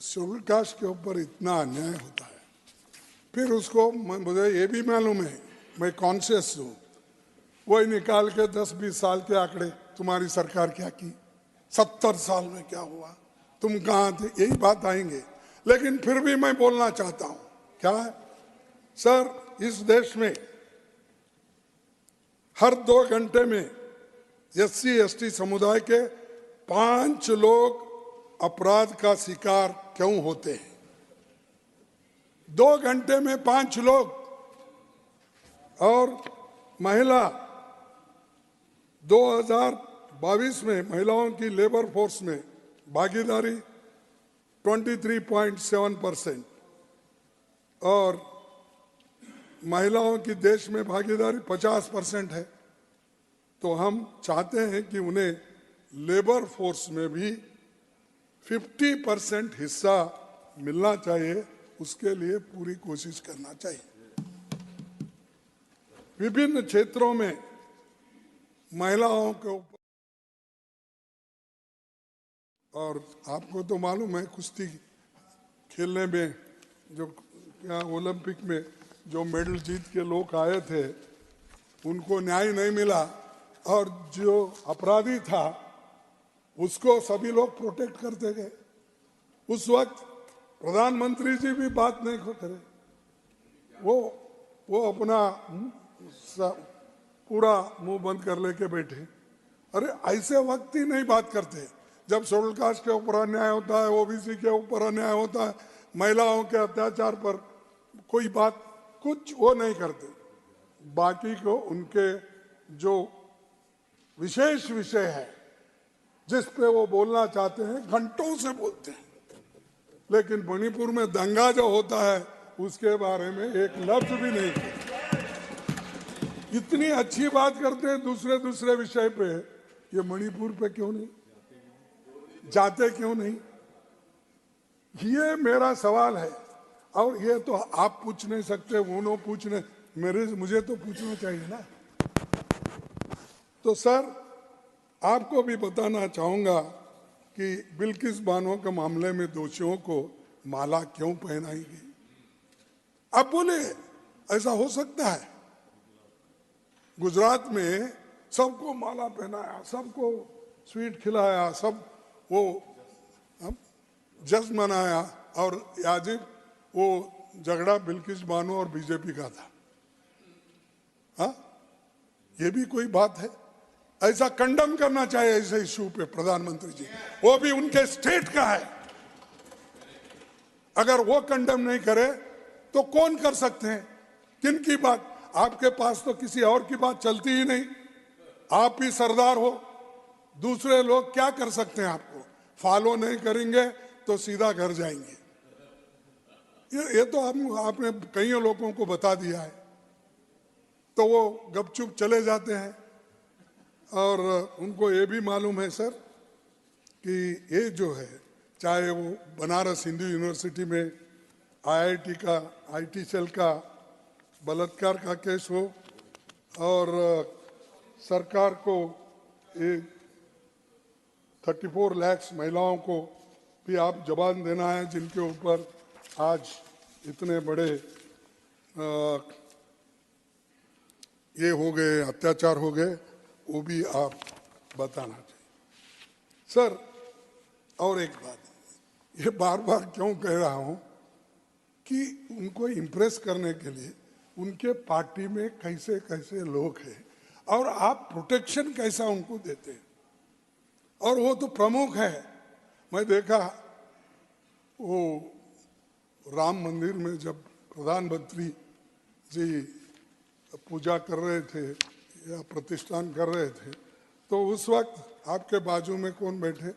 शेड्यूल कास्ट के ऊपर इतना अन्याय होता है, फिर उसको मुझे ये भी मालूम है, मैं कॉन्शियस हूँ, वही निकाल के 10-20 साल के आंकड़े, तुम्हारी सरकार क्या की, 70 साल में क्या हुआ, तुम कहाँ थे, यही बात आएंगे। लेकिन फिर भी मैं बोलना चाहता हूँ, क्या है सर, इस देश में हर 2 घंटे में SC/ST समुदाय के 5 लोग अपराध का शिकार क्यों होते हैं? 2 घंटे में 5 लोग। और महिला 2022 में महिलाओं की लेबर फोर्स में भागीदारी 23.7% और महिलाओं की देश में भागीदारी 50% है। तो हम चाहते हैं कि उन्हें लेबर फोर्स में भी 50% हिस्सा मिलना चाहिए, उसके लिए पूरी कोशिश करना चाहिए। विभिन्न क्षेत्रों में महिलाओं के ऊपर, और आपको तो मालूम है कुश्ती खेलने में जो क्या ओलंपिक में जो मेडल जीत के लोग आए थे उनको न्याय नहीं मिला, और जो अपराधी था उसको सभी लोग प्रोटेक्ट करते गए। उस वक्त प्रधानमंत्री जी भी बात नहीं करे, वो अपना पूरा मुंह बंद कर लेके बैठे। अरे ऐसे वक्त ही नहीं बात करते जब शेड्यूल कास्ट के ऊपर अन्याय होता है, ओबीसी के ऊपर अन्याय होता है, महिलाओं के अत्याचार पर कोई बात कुछ वो नहीं करते। बाकी को उनके जो विशेष विषय है जिस पे वो बोलना चाहते हैं घंटों से बोलते हैं, लेकिन मणिपुर में दंगा जो होता है उसके बारे में एक लफ्ज भी नहीं कहते। इतनी अच्छी बात करते हैं दूसरे विषय पे, ये मणिपुर पे क्यों नहीं जाते, क्यों नहीं? ये मेरा सवाल है। और ये तो आप पूछ नहीं सकते, वो नो पूछने, मुझे तो पूछना चाहिए ना। तो सर, आपको भी बताना चाहूंगा कि बिल्किस बानो के मामले में दोषियों को माला क्यों पहनाई गई? आप बोले ऐसा हो सकता है? गुजरात में सबको माला पहनाया, सबको स्वीट खिलाया, सब वो जश्न मनाया, और याजिब वो झगड़ा बिल्किस बानो और बीजेपी का था। हाँ, ये भी कोई बात है? ऐसा कंडम करना चाहिए ऐसे इशू पे प्रधानमंत्री जी, वो भी उनके स्टेट का है। अगर वो कंडम नहीं करे तो कौन कर सकते हैं? किन की बात? आपके पास तो किसी और की बात चलती ही नहीं, आप ही सरदार हो, दूसरे लोग क्या कर सकते हैं? आपको फॉलो नहीं करेंगे तो सीधा घर जाएंगे। ये तो आपने कई लोगों को बता दिया है, तो वो गपचुप चले जाते हैं। और उनको ये भी मालूम है सर कि ये जो है, चाहे वो बनारस हिंदू यूनिवर्सिटी में आईआईटी का आईटी सेल का बलात्कार का केस हो, और सरकार को ये 34 लाख महिलाओं को भी आप जवाब देना है, जिनके ऊपर आज इतने बड़े ये हो गए, अत्याचार हो गए, वो भी आप बताना चाहिए सर। और एक बात, ये बार बार क्यों कह रहा हूं कि उनको इम्प्रेस करने के लिए उनके पार्टी में कैसे कैसे लोग हैं, और आप प्रोटेक्शन कैसा उनको देते हैं। और वो तो प्रमुख है। मैं देखा वो राम मंदिर में जब प्रधानमंत्री जी पूजा कर रहे थे या प्रतिष्ठान कर रहे थे, तो उस वक्त आपके बाजू में कौन बैठे?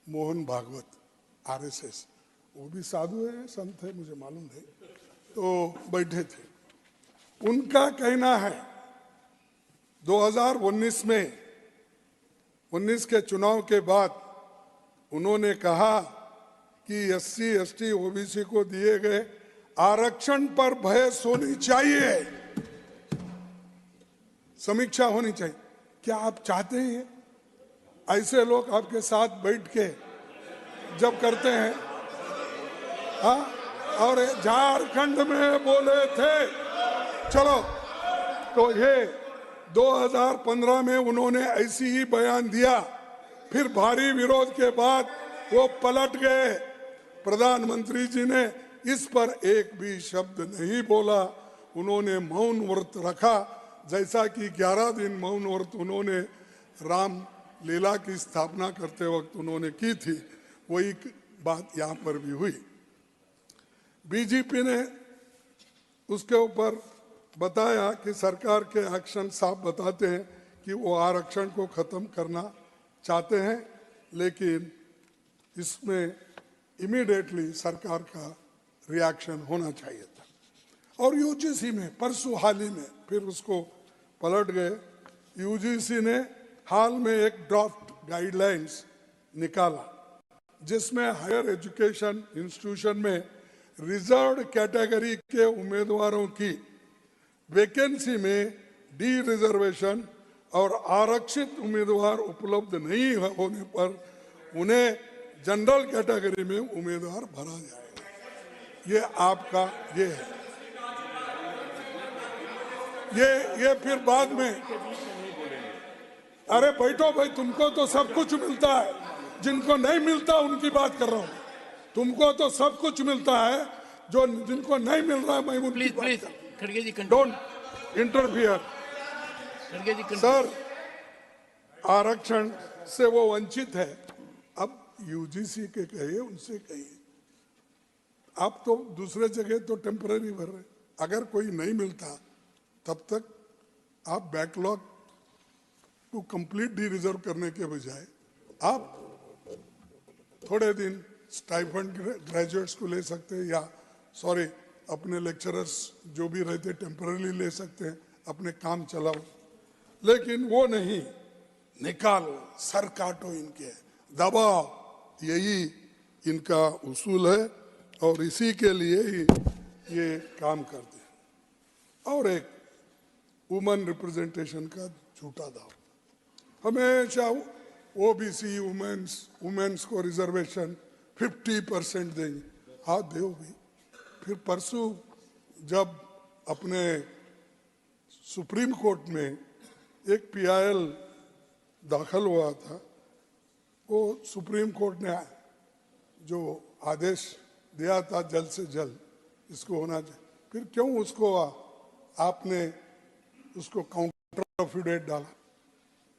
मोहन भागवत, आरएसएस, वो भी साधु है, संत है, मुझे मालूम नहीं, तो बैठे थे। उनका कहना है 2019 में 19 के चुनाव के बाद उन्होंने कहा कि SC ST OBC को दिए गए आरक्षण पर बहस होनी चाहिए, समीक्षा होनी चाहिए। क्या आप चाहते हैं ऐसे लोग आपके साथ बैठ के जब करते हैं? हाँ, और झारखंड में बोले थे, चलो, तो ये 2015 में उन्होंने ऐसी ही बयान दिया, फिर भारी विरोध के बाद वो पलट गए। प्रधानमंत्री जी ने इस पर एक भी शब्द नहीं बोला, उन्होंने मौन व्रत रखा, जैसा कि 11 दिन मौन व्रत उन्होंने राम लीला की स्थापना करते वक्त उन्होंने की थी, वही बात यहाँ पर भी हुई। बीजेपी ने उसके ऊपर बताया कि सरकार के एक्शन साफ बताते हैं कि वो आरक्षण को खत्म करना चाहते हैं, लेकिन इसमें इमीडिएटली सरकार का रिएक्शन होना चाहिए था। और यूजीसी में परसों हाल ही में फिर उसको पलट गए। यूजीसी ने हाल में एक ड्राफ्ट गाइडलाइंस निकाला, जिसमें हायर एजुकेशन इंस्टीट्यूशन में रिजर्व्ड कैटेगरी के उम्मीदवारों की वैकेंसी में डी रिजर्वेशन और आरक्षित उम्मीदवार उपलब्ध नहीं होने पर उन्हें जनरल कैटेगरी में उम्मीदवार भरा जाएगा। ये आपका ये है। ये फिर बाद में, अरे बैठो भाई, तुमको तो सब कुछ मिलता है, जिनको नहीं मिलता उनकी बात कर रहा हूँ। तुमको तो सब कुछ मिलता है, जो जिनको नहीं मिल रहा है मैं उनकी प्लीज खड़गे जी डोंट इंटरफियर। खड़गे जी सर, आरक्षण से वो वंचित है, अब यूजीसी के कहिए, उनसे कहिए। आप तो दूसरे जगह तो टेम्पररी भर रहे, अगर कोई नहीं मिलता तब तक आप बैकलॉग को कंप्लीट डी रिजर्व करने के बजाय आप थोड़े दिन स्टाइपेंड ग्रेजुएट्स को ले सकते हैं, या सॉरी अपने लेक्चरर्स जो भी रहते टेम्पररी ले सकते हैं, अपने काम चलाओ, लेकिन वो नहीं, निकालो, सर काटो इनके, दबाओ, यही इनका उसूल है और इसी के लिए ही ये काम करते हैं। और एक वुमेन रिप्रेजेंटेशन का झूठा दावा, हमेशा ओबीसी वुमेन्स को रिजर्वेशन 50% देंगे। हाँ दो भी, फिर परसों जब अपने सुप्रीम कोर्ट में एक PIL दाखिल हुआ था, वो सुप्रीम कोर्ट ने जो आदेश दिया था जल्द से जल्द इसको होना चाहिए, फिर क्यों उसको आपने उसको काउंटर अफिडेविट डाला?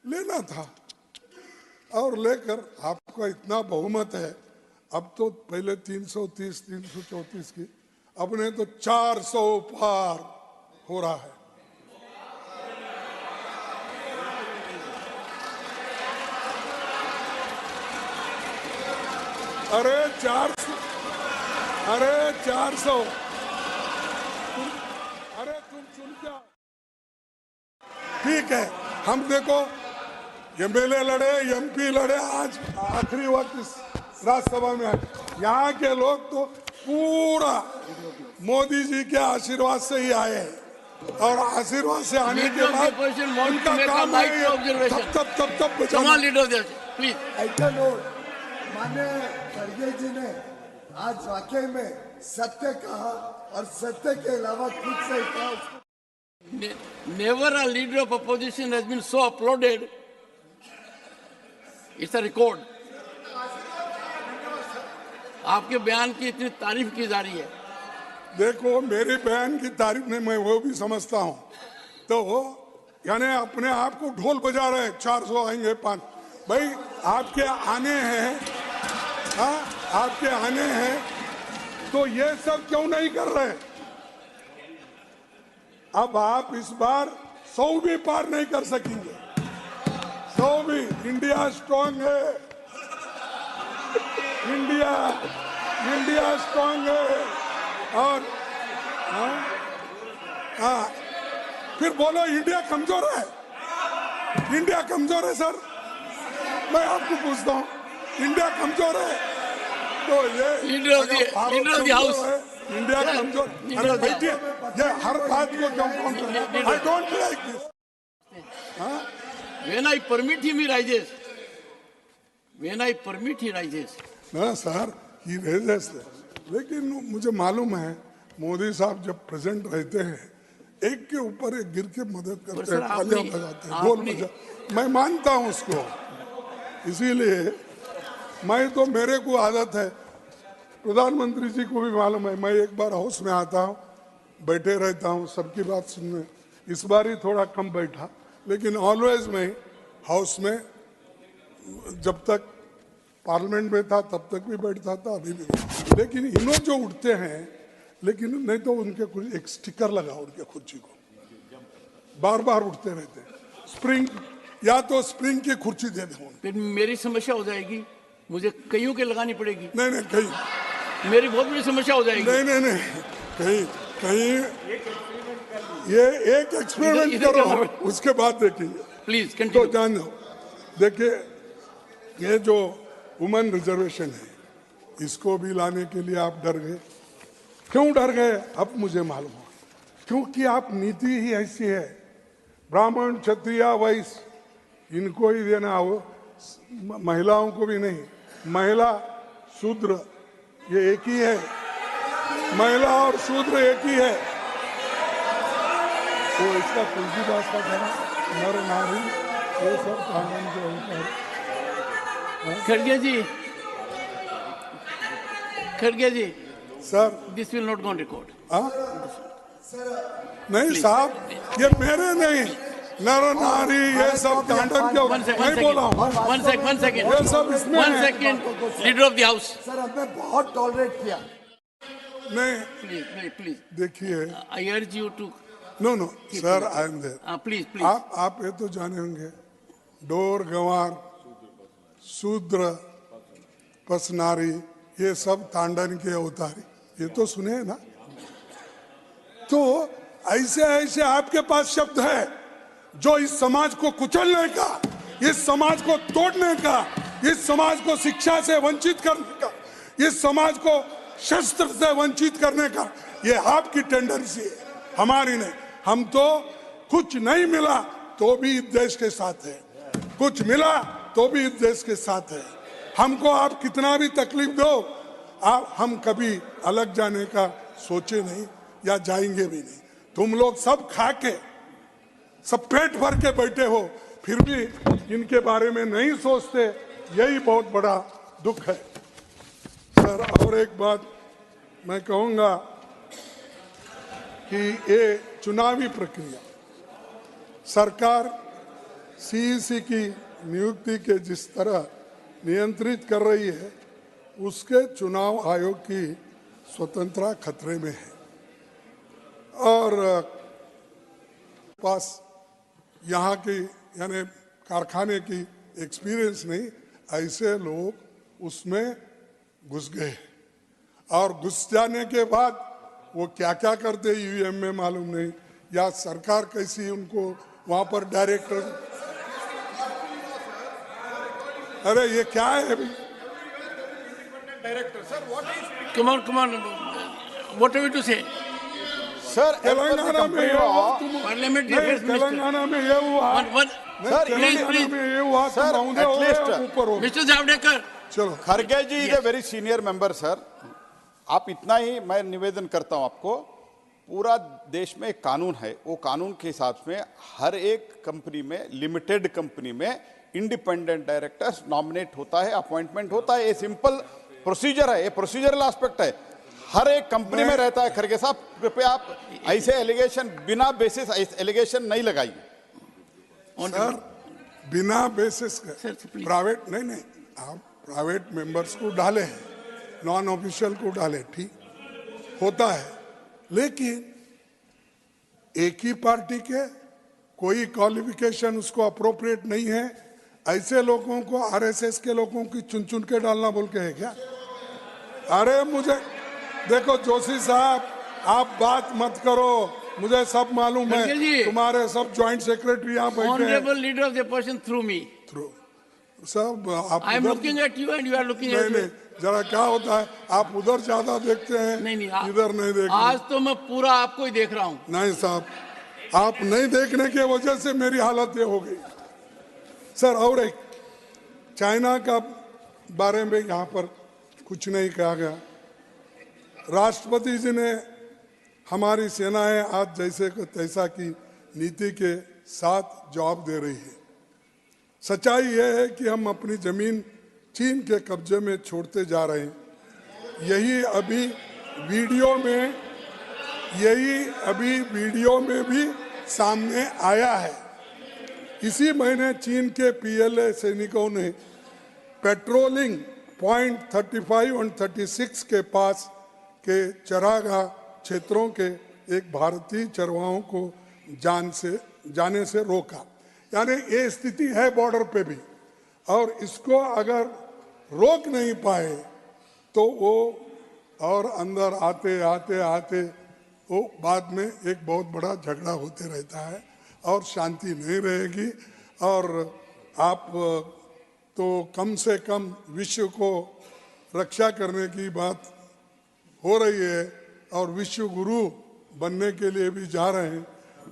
लेना था और लेकर, आपका इतना बहुमत है, अब तो पहले 330 334 की, अब ने तो 400 पार हो रहा है। अरे 400, अरे तुम सुन क्या, ठीक है, हम देखो MLA लड़े, MP लड़े, आज आखिरी वक्त इस राज्यसभा में आए, यहाँ के लोग तो पूरा मोदी जी के आशीर्वाद से ही आए हैं, और आशीर्वाद से आने के बाद उनका काम है तब बचाना। प्लीज माननीय खड़गे जी ने आज वाकई में सत्य कहा और सत्य के अलावा कुछ नहीं कहा। Never a leader of opposition has been so applauded. It's a record. आपके बयान की इतनी तारीफ की जा रही है। देखो मेरे बयान की तारीफ में मैं वो भी समझता हूँ, तो यानी अपने आप को ढोल बजा रहे, 400 आएंगे 5, भाई आपके आने हैं, हाँ आपके आने हैं, तो ये सब क्यों नहीं कर रहे? अब आप इस बार 100 भी पार नहीं कर सकेंगे, 100 भी। इंडिया स्ट्रांग है, इंडिया स्ट्रांग है। और हाँ फिर बोलो इंडिया कमजोर है, इंडिया कमजोर है सर, मैं आपको पूछता हूँ इंडिया कमजोर है? तो ये leader of the house, India कमजोर, अरे बैठिए, ये हर बात को क्यों counter? I don't like this. When I permit him, he rises. When I permit, he rises. ना सर, ही रेजेस, लेकिन मुझे मालूम है मोदी साहब जब प्रेजेंट रहते हैं, एक के ऊपर एक गिर के मदद करते हैं, तालियां बजाते हैं, ढोल बजा, मैं मानता हूँ उसको। इसीलिए मैं तो, मेरे को आदत है, प्रधानमंत्री जी को भी मालूम है, मैं एक बार हाउस में आता हूँ, बैठे रहता हूँ सबकी बात सुनने। इस बार ही थोड़ा कम बैठा, लेकिन ऑलवेज मैं हाउस में जब तक पार्लियामेंट में था तब तक भी बैठता था, अभी भी। लेकिन इन्हों जो उठते हैं, लेकिन नहीं तो उनके कुछ एक स्टिकर लगा उनके खुर्ची को, बार बार उठते रहते हैं। स्प्रिंग, या तो स्प्रिंग की कुर्सी दे दो, फिर मेरी समस्या हो जाएगी, मुझे कईयों के लगानी पड़ेगी। नहीं कहीं, मेरी बहुत बड़ी समस्या हो जाएगी। नहीं कहीं ये एक एक्सपेरिमेंट करो, उसके बाद देखेंगे। प्लीज तो कंटिन्यू। जान दो, देखिए ये जो वुमेन रिजर्वेशन है, इसको भी लाने के लिए आप डर गए। क्यों डर गए अब मुझे मालूम है, क्योंकि आप नीति ही ऐसी है, ब्राह्मण क्षत्रिय वैश्य इनको ही देना हो, महिलाओं को भी नहीं। महिला शूद्र ये एक ही है, महिला और शूद्र एक ही है। तो इसका तुलसीदास का कहना, नर नारी ये सब कानून के ऊपर। खड़गे ji sir this will not go on record. नहीं साहब, ये मेरे नहीं, नर नारी ये सब कांडन क्यों नहीं बोला हूँ। वन सेकेंड ये सब इसमें है। Leader of the house, sir हमने बहुत टॉलरेट किया। नहीं प्लीज देखिए, I urge you to. No sir, I am there. Please आप ये तो जाने होंगे, डोर गंवार शूद्र पसनारी, ये सब तांडन के अवतारी, ये तो सुने हैं ना। तो ऐसे ऐसे आपके पास शब्द है जो इस समाज को कुचलने का, इस समाज को तोड़ने का, इस समाज को शिक्षा से वंचित करने का, इस समाज को शस्त्र से वंचित करने का, ये आपकी टेंडेंसी है, हमारी नहीं। हम तो कुछ नहीं मिला तो भी इस देश के साथ है, कुछ मिला तो भी इस देश के साथ है। हमको आप कितना भी तकलीफ दो, हम कभी अलग जाने का सोचे नहीं या जाएंगे भी नहीं। तुम लोग सब खा के, सब पेट भर के बैठे हो, फिर भी इनके बारे में नहीं सोचते, यही बहुत बड़ा दुख है। सर, और एक बात मैं कहूंगा कि ये चुनावी प्रक्रिया, सरकार सीईसी की नियुक्ति के जिस तरह नियंत्रित कर रही है, उसके चुनाव आयोग की स्वतंत्रता खतरे में है। और पास यहाँ की यानी कारखाने की एक्सपीरियंस नहीं, ऐसे लोग उसमें घुस गए और घुस जाने के बाद वो क्या क्या करते ईवीएम में मालूम नहीं, या सरकार कैसी उनको वहां पर डायरेक्टर, अरे ये क्या है अभी? Director, sir, what is Come on. What are we to say? Sir, Telangana में ये हुआ, Parliamentary नहीं, affairs minister. तेलंगाना में ये हुआ, One. नहीं, Sir, तेलंगाना में ये हुआ, तुम Sir, महोदय at हो least- या ऊपर हो? Mr. Javadekar. चलो, खड़गे ji is a very senior member sir. आप इतना ही मैं निवेदन करता हूं आपको, पूरा देश में एक कानून है, वो कानून के हिसाब से हर एक कंपनी में, लिमिटेड कंपनी में इंडिपेंडेंट डायरेक्टर्स नॉमिनेट होता है, अपॉइंटमेंट होता है। ये सिंपल प्रोसीजर है, ये प्रोसीजरल एस्पेक्ट है, हर एक कंपनी में रहता है। खड़गे साहब, कृपया आप ऐसे एलिगेशन बिना बेसिस एलिगेशन नहीं लगाइए। सर, बिना बेसिस Sir, के please. प्राइवेट नहीं, आप प्राइवेट मेंबर्स को डाले हैं, नॉन ऑफिशियल को डाले, ठीक होता है, लेकिन एक ही पार्टी के कोई क्वालिफिकेशन उसको अप्रोप्रिएट नहीं है, ऐसे लोगों को आरएसएस के लोगों की चुन चुन के डालना बोल के है क्या? अरे मुझे देखो जोशी साहब, आप बात मत करो, मुझे सब मालूम खड़गे जी। है, तुम्हारे सब ज्वाइंट सेक्रेटरी यहाँ बैठे हैं। Honorable leader of the person through me. Through सब आप I am उधर- looking at you and you are looking नहीं at me. नहीं, जरा क्या होता है, आप उधर ज्यादा देखते हैं, नहीं, इधर नहीं देखते। आज तो मैं पूरा आपको ही देख रहा हूँ। नहीं साहब, आप नहीं देखने की वजह से मेरी हालत ये हो गई। सर, और एक चाइना का बारे में यहाँ पर कुछ नहीं कहा गया। राष्ट्रपति जी ने हमारी सेनाएं आज जैसे को तैसा की नीति के साथ जवाब दे रही है। सच्चाई यह है कि हम अपनी जमीन चीन के कब्जे में छोड़ते जा रहे हैं। यही अभी वीडियो में भी सामने आया है। इसी महीने चीन के पीएलए सैनिकों ने पेट्रोलिंग पॉइंट 35 और 36 के पास के चरागाह क्षेत्रों के एक भारतीय चरवाहों को जाने से रोका। यानी ये स्थिति है बॉर्डर पे भी, और इसको अगर रोक नहीं पाए तो वो और अंदर आते वो बाद में एक बहुत बड़ा झगड़ा होते रहता है और शांति नहीं रहेगी। और आप तो कम से कम विश्व को रक्षा करने की बात हो रही है और विश्व गुरु बनने के लिए भी जा रहे हैं।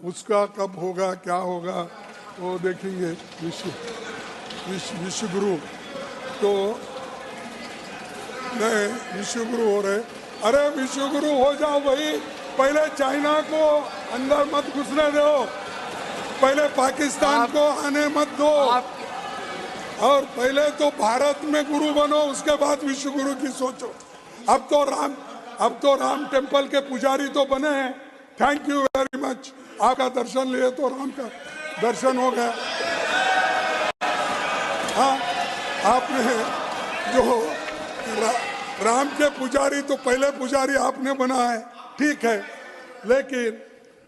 उसका कब होगा, क्या होगा, वो देखेंगे। विश्व गुरु तो नहीं, विश्व गुरु हो रहे। अरे विश्व गुरु हो जाओ भाई, पहले चाइना को अंदर मत घुसने दो, पहले पाकिस्तान को आने मत दो, और पहले तो भारत में गुरु बनो, उसके बाद विश्व गुरु की सोचो। अब तो राम टेम्पल के पुजारी तो बने हैं। थैंक यू वेरी मच, आपका दर्शन लिए तो राम का दर्शन हो गया। हाँ, आपने जो राम के पुजारी तो पहले पुजारी आपने बना है, ठीक है, लेकिन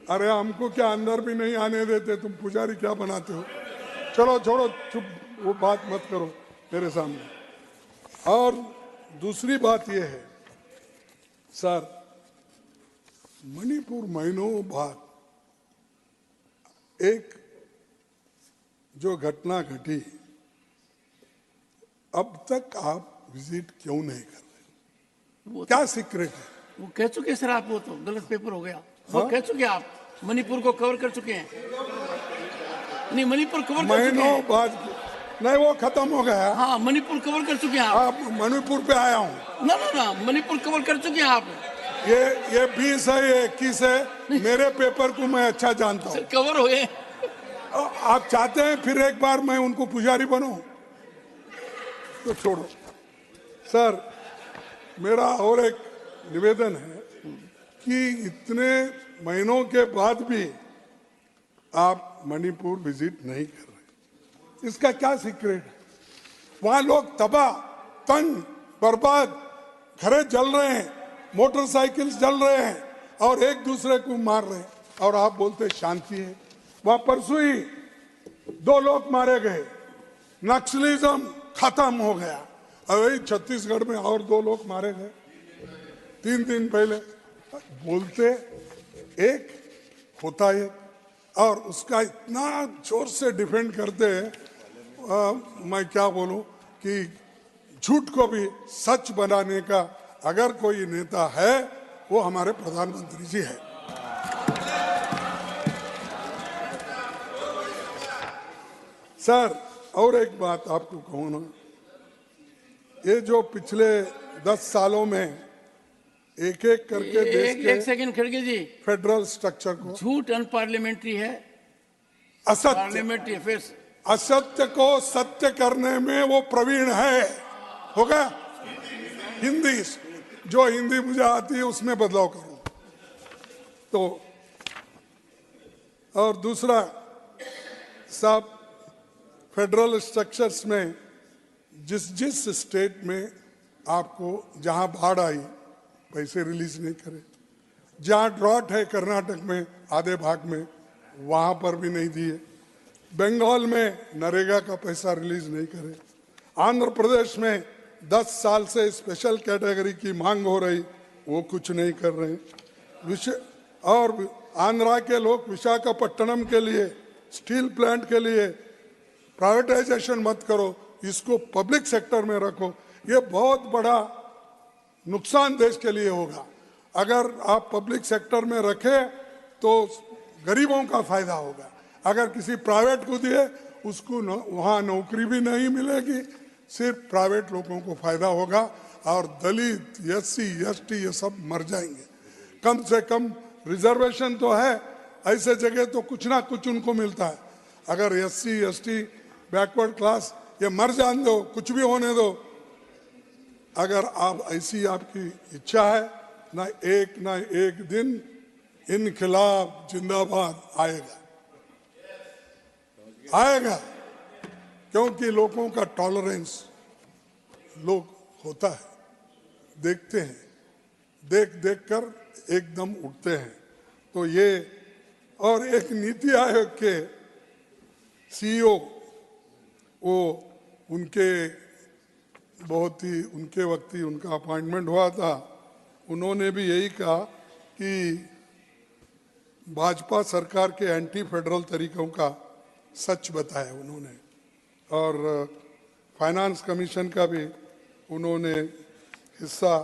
अरे हमको क्या अंदर भी नहीं आने देते, तुम पुजारी क्या बनाते हो? चलो छोड़ो, चुप, वो बात मत करो। मेरे सामने। और दूसरी बात यह है सर, मणिपुर महीनों बाद एक जो घटना घटी, अब तक आप विजिट क्यों नहीं कर रहे? वो क्या सीक्रेट है? वो कह चुके सर आप, वो तो गलत पेपर हो गया। वो कह चुके आप मणिपुर को कवर कर चुके हैं। नहीं, मणिपुर कवर कर चुके महीनों हैं। बाद नहीं, वो खत्म हो गया। हाँ, मणिपुर कवर कर चुके हैं आप। आप मणिपुर पे आया हूँ। ना ना ना, मणिपुर कवर कर चुके हैं आप। ये 20 है, ये 21 है, मेरे पेपर को मैं अच्छा जानता हूँ। सर कवर हो गए। आप चाहते हैं फिर एक बार मैं उनको पुजारी बनूं? तो छोड़ो सर। मेरा और एक निवेदन है कि इतने महीनों के बाद भी आप मणिपुर विजिट नहीं कर रहे, इसका क्या सीक्रेट है? वहां लोग तबाह, तंग, बर्बाद, घरे जल रहे हैं, मोटरसाइकिल्स जल रहे हैं और एक दूसरे को मार रहे हैं, और आप बोलते शांति है। वहां परसों ही 2 लोग मारे गए, नक्सलिज्म खत्म हो गया। अभी छत्तीसगढ़ में और 2 लोग मारे गए 3 दिन पहले। बोलते एक होता है और उसका इतना जोर से डिफेंड करते हैं। मैं क्या बोलूं कि झूठ को भी सच बनाने का अगर कोई नेता है वो हमारे प्रधानमंत्री जी है। सर और एक बात आपको कहूँ ना, ये जो पिछले 10 सालों में एक एक करके देश एक के सेकंड खड़गे जी, फेडरल स्ट्रक्चर को झूठ अनपार्लियामेंट्री है, असत्य पार्लियामेंट्री अफेयर्स। असत्य को सत्य करने में वो प्रवीण है। हो गया? हिंदी, जो हिंदी मुझे आती है उसमें बदलाव करूं तो। और दूसरा साहब, फेडरल स्ट्रक्चर्स में जिस स्टेट में आपको जहां बाढ़ आई पैसे रिलीज नहीं करे, जहां ड्रॉट है कर्नाटक में आधे भाग में वहां पर भी नहीं दिए, बंगाल में नरेगा का पैसा रिलीज नहीं करे, आंध्र प्रदेश में 10 साल से स्पेशल कैटेगरी की मांग हो रही वो कुछ नहीं कर रहे। और आंध्रा के लोग विशाखापट्टनम के लिए स्टील प्लांट के लिए प्राइवेटाइजेशन मत करो, इसको पब्लिक सेक्टर में रखो। ये बहुत बड़ा नुकसान देश के लिए होगा। अगर आप पब्लिक सेक्टर में रखें तो गरीबों का फायदा होगा, अगर किसी प्राइवेट को दिए उसको वहाँ नौकरी भी नहीं मिलेगी, सिर्फ प्राइवेट लोगों को फायदा होगा और दलित, एससी, एसटी ये सब मर जाएंगे। कम से कम रिजर्वेशन तो है, ऐसे जगह तो कुछ ना कुछ उनको मिलता है। अगर एससी, एसटी, बैकवर्ड क्लास ये मर जान दो, कुछ भी होने दो। अगर आप ऐसी आपकी इच्छा है, ना एक दिन इनकलाब जिंदाबाद आएगा, आएगा, क्योंकि लोगों का टॉलरेंस लोग होता है, देखते हैं, देख कर एकदम उठते हैं। तो ये और एक नीति आयोग के सीईओ, वो उनके बहुत ही उनके वक्त ही उनका अपॉइंटमेंट हुआ था, उन्होंने भी यही कहा कि भाजपा सरकार के एंटी फेडरल तरीकों का सच बताया उन्होंने। और फाइनेंस कमीशन का भी उन्होंने हिस्सा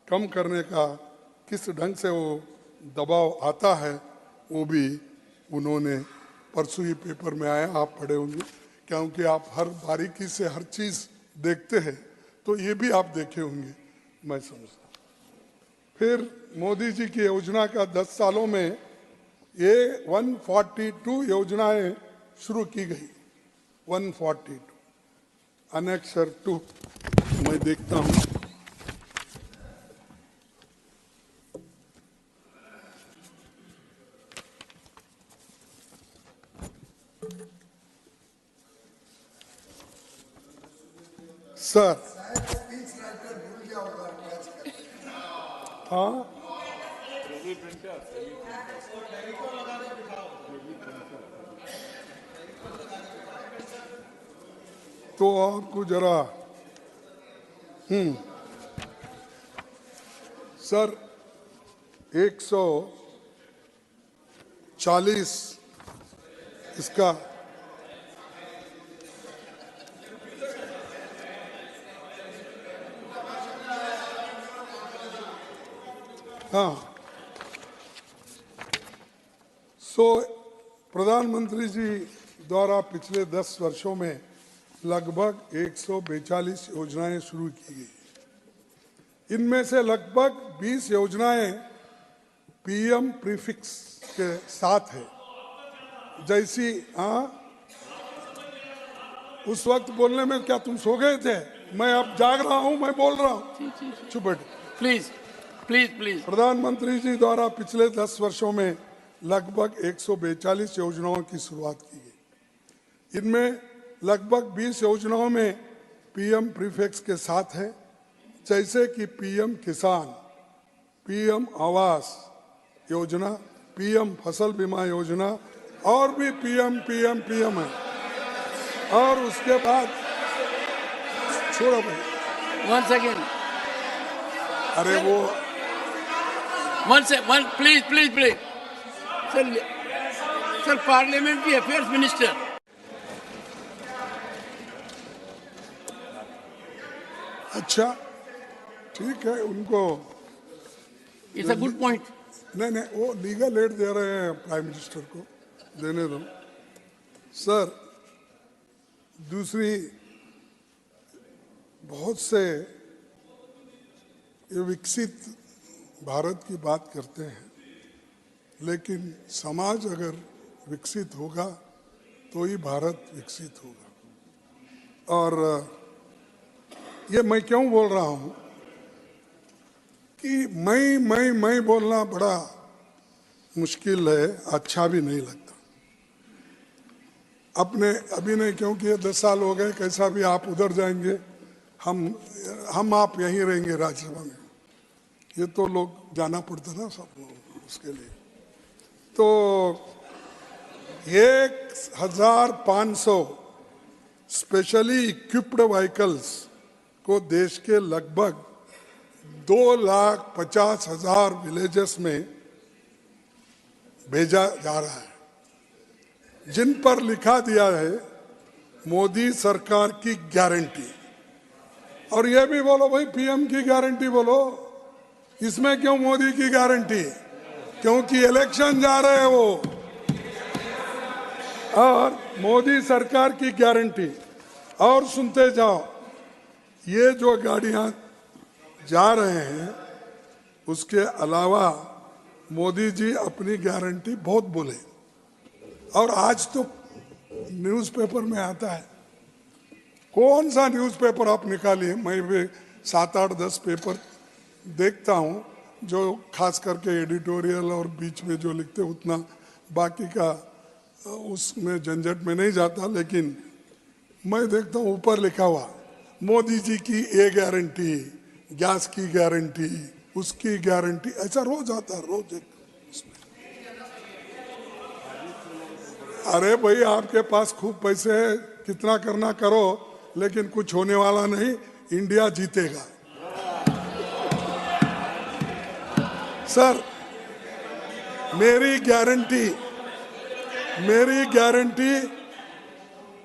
कम करने का किस ढंग से वो दबाव आता है वो भी उन्होंने परसों ही पेपर में आया, आप पढ़े होंगे, क्योंकि आप हर बारीकी से हर चीज़ देखते हैं, तो ये भी आप देखे होंगे मैं समझता। फिर मोदी जी की योजना का 10 सालों में ये 142 योजनाएं शुरू की गई। 142 अनेक्सर 2 मैं देखता हूं। सर स्पीच राइटर भूल गया होगा कैच करके। हाँ, तो आपको जरा सर 140 इसका हाँ प्रधानमंत्री जी द्वारा पिछले 10 वर्षों में लगभग 142 योजनाएं शुरू की गई। इनमें से लगभग 20 योजनाएं पीएम प्रीफिक्स के साथ है। जैसी उस वक्त बोलने में क्या तुम सो गए थे? मैं अब जाग रहा हूं, मैं बोल रहा हूं। चुप बैठो। Please please please. प्रधानमंत्री जी द्वारा पिछले 10 वर्षों में लगभग 142 योजनाओं की शुरुआत की गई। इनमें लगभग 20 योजनाओं में पीएम प्रीफिक्स के साथ है, जैसे कि पीएम किसान, पीएम आवास योजना, पीएम फसल बीमा योजना और भी पीएम है। और उसके बाद छोड़ो भाई, वन सेकेंड। अरे वो one please please please. Sir parliamentary affairs minister. अच्छा ठीक है, उनको इट्स अ गुड पॉइंट। नहीं वो लीगल एड दे रहे हैं प्राइम मिनिस्टर को, देने दो। सर दूसरी, बहुत से ये विकसित भारत की बात करते हैं, लेकिन समाज अगर विकसित होगा तो ही भारत विकसित होगा। और ये मैं क्यों बोल रहा हूं कि मैं बोलना बड़ा मुश्किल है, अच्छा भी नहीं लगता। अपने अभी नहीं, क्योंकि ये 10 साल हो गए, कैसा भी आप उधर जाएंगे, हम आप यहीं रहेंगे राज्यसभा में। ये तो लोग जाना पड़ता ना सब उसके लिए। तो 1500 स्पेशली इक्विप्ड व्हीकल्स को देश के लगभग 2,50,000 विलेजेस में भेजा जा रहा है, जिन पर लिखा दिया है मोदी सरकार की गारंटी। और ये भी बोलो भाई पीएम की गारंटी बोलो, इसमें क्यों मोदी की गारंटी? क्योंकि इलेक्शन जा रहे हैं वो। और मोदी सरकार की गारंटी। और सुनते जाओ, ये जो गाड़ियां जा रहे हैं उसके अलावा मोदी जी अपनी गारंटी बहुत बोले। और आज तो न्यूज़पेपर में आता है, कौन सा न्यूज़पेपर आप निकालिए, मैं भी 7, 8, 10 पेपर देखता हूं, जो खास करके एडिटोरियल और बीच में जो लिखते उतना, बाकी का उसमें झंझट में नहीं जाता। लेकिन मैं देखता हूं ऊपर लिखा हुआ मोदी जी की ये गारंटी, गैस की गारंटी, उसकी गारंटी, ऐसा रोज आता है, रोज एक। अरे भाई आपके पास खूब पैसे है, कितना करना करो, लेकिन कुछ होने वाला नहीं, इंडिया जीतेगा। सर मेरी गारंटी,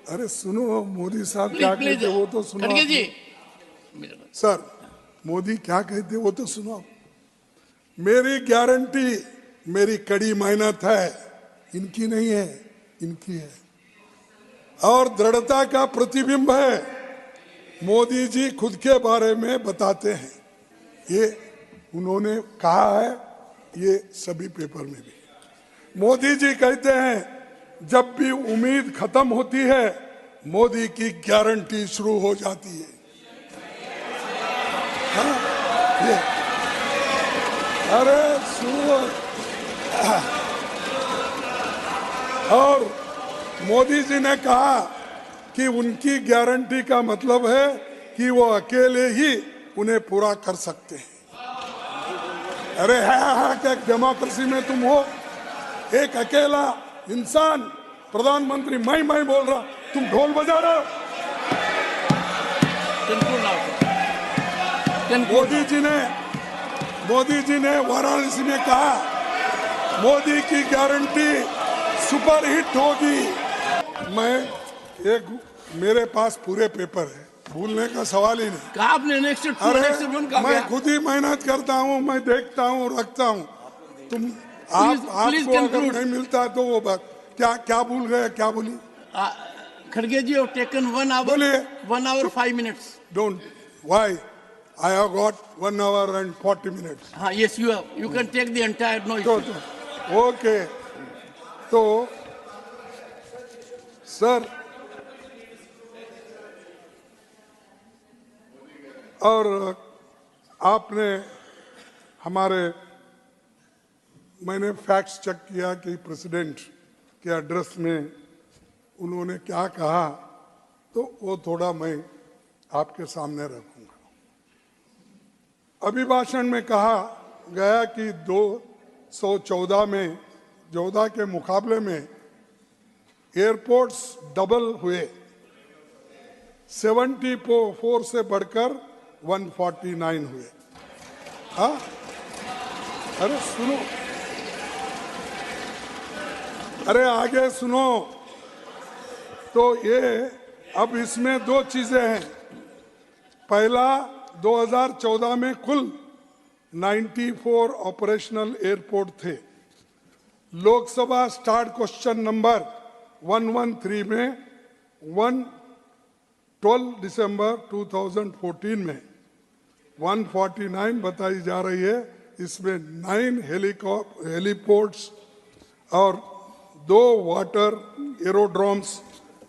अरे सुनो मोदी साहब क्या कहते वो तो सुनो। जी सर मोदी क्या कहते वो तो सुनो। मेरी गारंटी मेरी कड़ी मेहनत है, इनकी नहीं है, इनकी है। और दृढ़ता का प्रतिबिंब है, मोदी जी खुद के बारे में बताते हैं, ये उन्होंने कहा है, ये सभी पेपर में भी। मोदी जी कहते हैं जब भी उम्मीद खत्म होती है मोदी की गारंटी शुरू हो जाती है। हाँ, ये अरे सुनो। और मोदी जी ने कहा कि उनकी गारंटी का मतलब है कि वो अकेले ही उन्हें पूरा कर सकते हैं। अरे है क्या डेमोक्रेसी में तुम हो? एक अकेला इंसान प्रधानमंत्री, मैं बोल रहा, तुम ढोल बजा रहे हो। Conclude now. Conclude. Modi ji ने वाराणसी में कहा मोदी की गारंटी सुपर हिट होगी। मेरे पास पूरे पेपर है, भूलने का सवाल ही नहीं। कहा आपने नेक्स्ट टू अरे नेक्स्ट वन का मैं खुद ही मेहनत करता हूँ, मैं देखता हूँ, रखता हूँ। आपको अगर नहीं मिलता तो वो बात क्या भूल गए, क्या बोली? खड़गे जी have taken 1 hour, बोलिए। 1 hour 5 minutes. Don't. Why? I have got 1 hour and 40 minutes. Yes, you have. You can take the entire noise. Okay. तो सर और आपने मैंने फैक्ट्स चेक किया कि प्रेसिडेंट के एड्रेस में उन्होंने क्या कहा, तो वो थोड़ा मैं आपके सामने रखूंगा। अभिभाषण में कहा गया कि 2014 में 14 के मुकाबले में एयरपोर्ट्स डबल हुए, 74 से बढ़कर 149 हुए। हाँ, अरे सुनो, अरे आगे सुनो। तो ये अब इसमें 2 चीजें हैं। पहला, 2014 में कुल 94 ऑपरेशनल एयरपोर्ट थे। लोकसभा स्टार्ट क्वेश्चन नंबर 113 में 12 दिसंबर 2014 में 149 बताई जा रही है। इसमें 9 हेलीपोर्ट्स और 2 वाटर एरोड्रोम्स,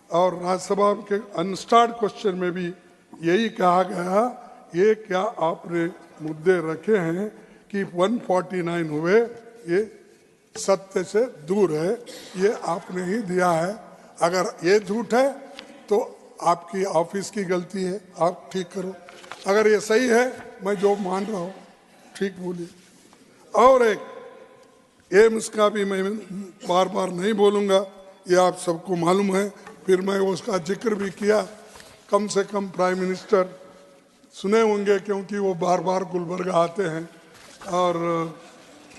और राज्यसभा के अनस्टार्ट क्वेश्चन में भी यही कहा गया। ये क्या आपने मुद्दे रखे हैं कि 149 हुए, ये सत्य से दूर है, ये आपने ही दिया है। अगर ये झूठ है तो आपकी ऑफिस की गलती है, आप ठीक करो। अगर ये सही है, मैं जो मान रहा हूँ ठीक बोलिए। और एक एम्स का भी मैं बार बार नहीं बोलूँगा, ये आप सबको मालूम है, फिर मैं उसका जिक्र भी किया। कम से कम प्राइम मिनिस्टर सुने होंगे, क्योंकि वो बार बार गुलबर्गा आते हैं और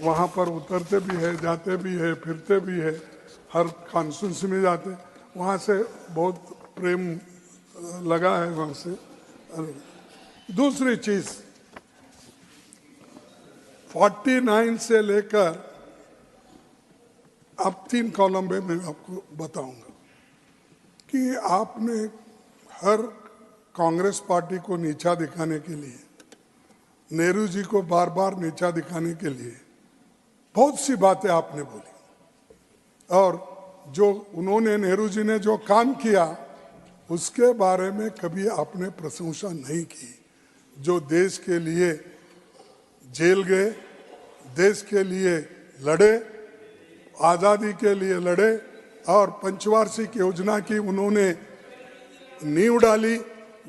वहाँ पर उतरते भी है, जाते भी है, फिरते भी है, हर कॉन्स्टिट्यूंसी में जाते। वहाँ से बहुत प्रेम लगा है वहाँ से। दूसरी चीज़, 49 से लेकर अब 3 कॉलम में मैं आपको बताऊंगा कि आपने हर कांग्रेस पार्टी को नीचा दिखाने के लिए, नेहरू जी को बार बार नीचा दिखाने के लिए बहुत सी बातें आपने बोली, और जो उन्होंने, नेहरू जी ने जो काम किया उसके बारे में कभी आपने प्रशंसा नहीं की। जो देश के लिए जेल गए, देश के लिए लड़े, आज़ादी के लिए लड़े, और पंचवार्षिक योजना की उन्होंने नींव डाली।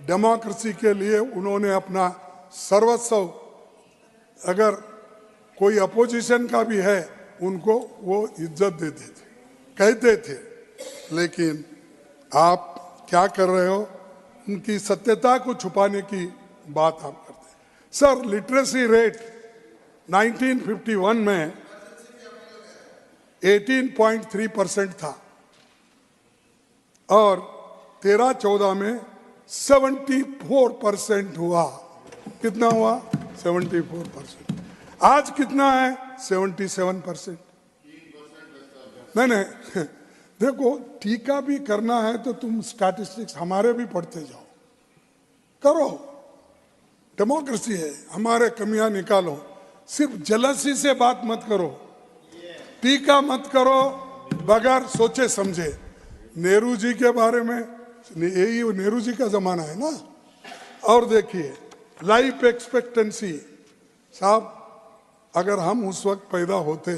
डेमोक्रेसी के लिए उन्होंने अपना सर्वस्व, अगर कोई अपोजिशन का भी है उनको वो इज्जत देते थे, कहते थे। लेकिन आप क्या कर रहे हो, उनकी सत्यता को छुपाने की बात आप करते हैं। सर, लिटरेसी रेट 1951 में 18.3% था और 13-14 में 74% हुआ। कितना हुआ? 74%। आज कितना है? 77%। नहीं देखो, टीका भी करना है तो तुम स्टैटिस्टिक्स हमारे भी पढ़ते जाओ, करो, डेमोक्रेसी है, हमारे कमियां निकालो। सिर्फ जलसी से बात मत करो, टीका मत करो बगैर सोचे समझे। नेहरू जी के बारे में, यही नेहरू जी का जमाना है ना। और देखिए, लाइफ एक्सपेक्टेंसी साहब, अगर हम उस वक्त पैदा होते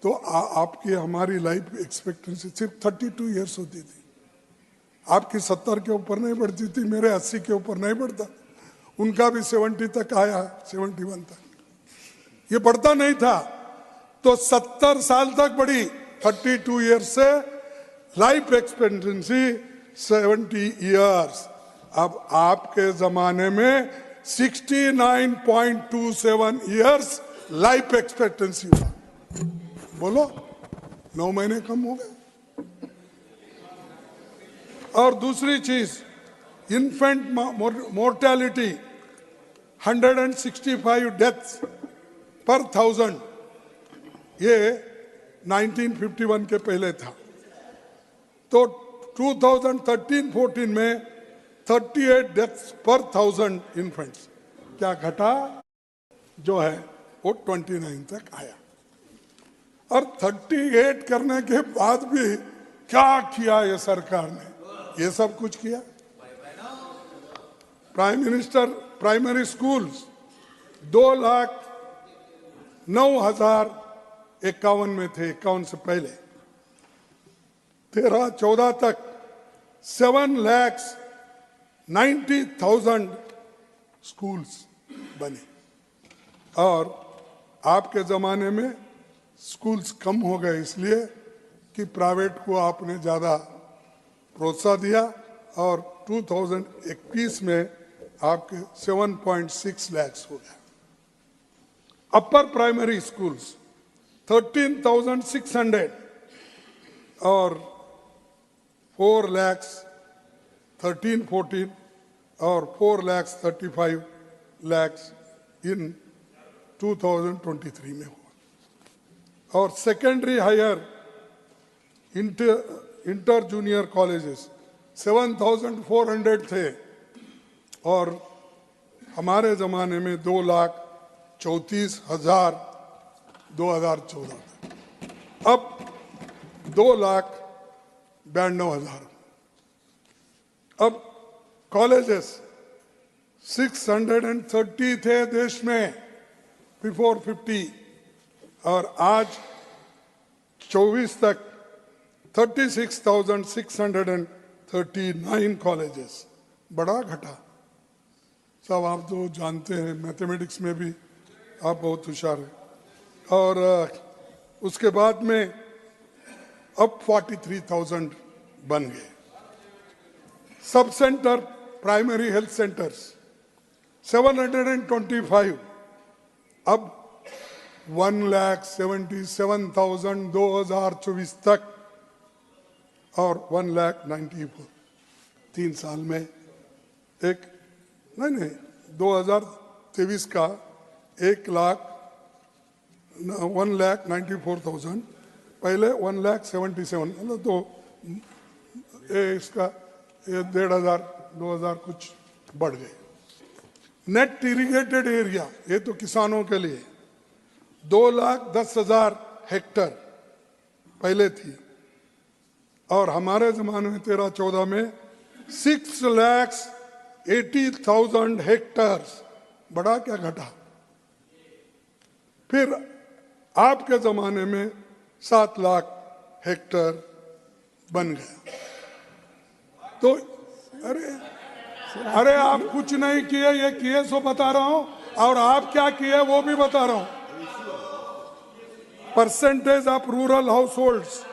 तो आपकी हमारी लाइफ एक्सपेक्टेंसी सिर्फ 32 इयर्स होती थी। आपकी 70 के ऊपर नहीं बढ़ती थी, मेरे 80 के ऊपर नहीं बढ़ता, उनका भी 70 तक आया, 71 तक, ये बढ़ता नहीं था। तो 70 साल तक बढ़ी, 32 इयर्स से लाइफ एक्सपेक्टेंसी 70 इयर्स। अब आपके जमाने में 69.27 इयर्स लाइफ एक्सपेक्टेंसी हुआ। बोलो, 9 महीने कम हो गए। और दूसरी चीज, इन्फेंट मोर्टेलिटी 165 डेथ्स पर 1000, ये 1951 के पहले था। तो 2013-14 में 38 डेथ्स पर 1000 इन्फेंट्स। क्या घटा? जो है वो 29 तक आया। और 38 करने के बाद भी क्या किया ये सरकार ने? ये सब कुछ किया। प्राइम मिनिस्टर प्राइमरी स्कूल्स 2,09,051 में थे, 51 से पहले। 13-14 तक 7,90,000 स्कूल्स बने। और आपके जमाने में स्कूल्स कम हो गए, इसलिए कि प्राइवेट को आपने ज्यादा प्रोत्साहन दिया। और 2021 में आपके 7.6 लाख हो गया। अपर प्राइमरी स्कूल्स 13,600 और 4 लाख 13-14 और 4,35 लाख इन 2023 में हुआ। और secondary higher inter junior colleges 7,400 थे और हमारे जमाने में 2,34,000 2014 तक। अब 2,92,000। अब कॉलेजेस 630 थे देश में बिफोर 50 और आज 24 तक 36,639 कॉलेजेस। बड़ा घटा। सब आप तो जानते हैं, मैथमेटिक्स में भी आप बहुत होशियार हैं। और उसके बाद में अब 43,000 बन गए। Sub centre primary health centres 725 अब 1,77,000 2024 तक और 1,94,000 3 साल में। एक नहीं 2023 का 1,94,000 पहले 1,77,000 मतलब तो इसका 1,500 2,000 कुछ बढ़ गए। नेट इरिगेटेड एरिया, ये तो किसानों के लिए 2,10,000 हेक्टर पहले थी और हमारे जमाने में 13-14 में 6,80,000 हेक्टर्स। बड़ा क्या घटा? फिर आपके जमाने में 7 लाख हेक्टर बन गया। तो अरे आप कुछ नहीं किए, ये किए सो बता रहा हूं, और आप क्या किए वो भी बता रहा हूं। Percentage of rural house holds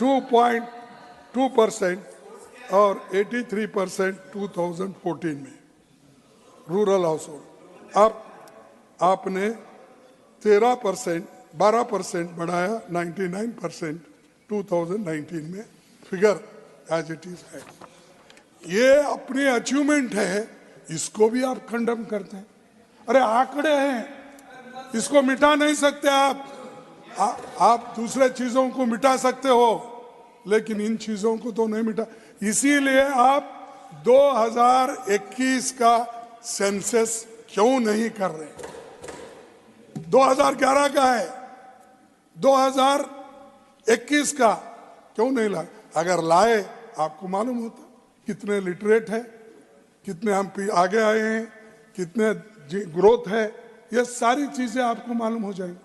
2.2% और 83% 2014 में रूरल हाउस होल्ड। अब आपने 12% बढ़ाया, 99% 2019 में फिगर एज इट इज है। ये अपनी अचीवमेंट है, इसको भी आप कंडम करते हैं। अरे आंकड़े हैं, इसको मिटा नहीं सकते आप दूसरे चीजों को मिटा सकते हो लेकिन इन चीजों को तो नहीं मिटा। इसीलिए आप 2021 का सेंसस क्यों नहीं कर रहे? 2011 का है, 2021 का क्यों नहीं लाए? अगर लाए आपको मालूम होता कितने लिटरेट है, कितने हम आगे आए हैं, कितने ग्रोथ है, ये सारी चीजें आपको मालूम हो जाएंगी।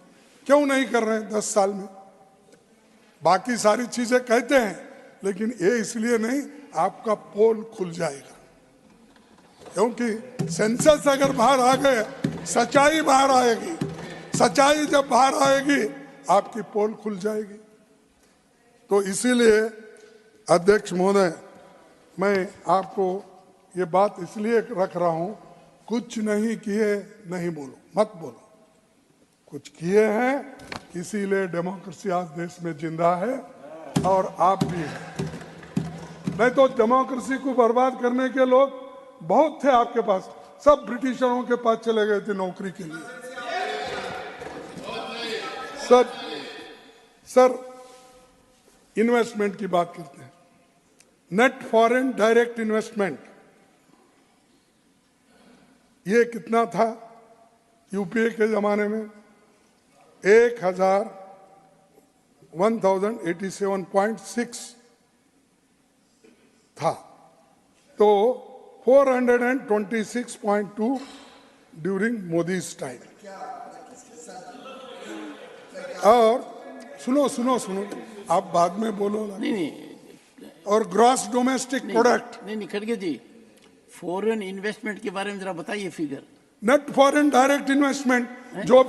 क्यों नहीं कर रहे हैं 10 साल में? बाकी सारी चीजें कहते हैं लेकिन ये इसलिए नहीं, आपका पोल खुल जाएगा। क्योंकि सेंसस अगर बाहर आ गए, सच्चाई बाहर आएगी। सच्चाई जब बाहर आएगी आपकी पोल खुल जाएगी। तो इसीलिए अध्यक्ष महोदय, मैं आपको ये बात इसलिए रख रहा हूं, कुछ नहीं किए नहीं बोलो, मत बोलो, कुछ किए हैं, इसीलिए डेमोक्रेसी आज देश में जिंदा है और आप भी हैं। नहीं तो डेमोक्रेसी को बर्बाद करने के लोग बहुत थे आपके पास, सब ब्रिटिशरों के पास चले गए थे नौकरी के लिए। सर इन्वेस्टमेंट की बात करते हैं। नेट फॉरेन डायरेक्ट इन्वेस्टमेंट ये कितना था यूपीए के जमाने में? 1087.6 था, तो 426.2 ड्यूरिंग मोदीज टाइम। और सुनो सुनो सुनो, आप बाद में बोलो ना। नहीं, और ग्रॉस डोमेस्टिक प्रोडक्ट, नहीं खड़गे जी, फॉरेन इन्वेस्टमेंट के बारे में जरा बताइए figure. Net foreign direct investment, जो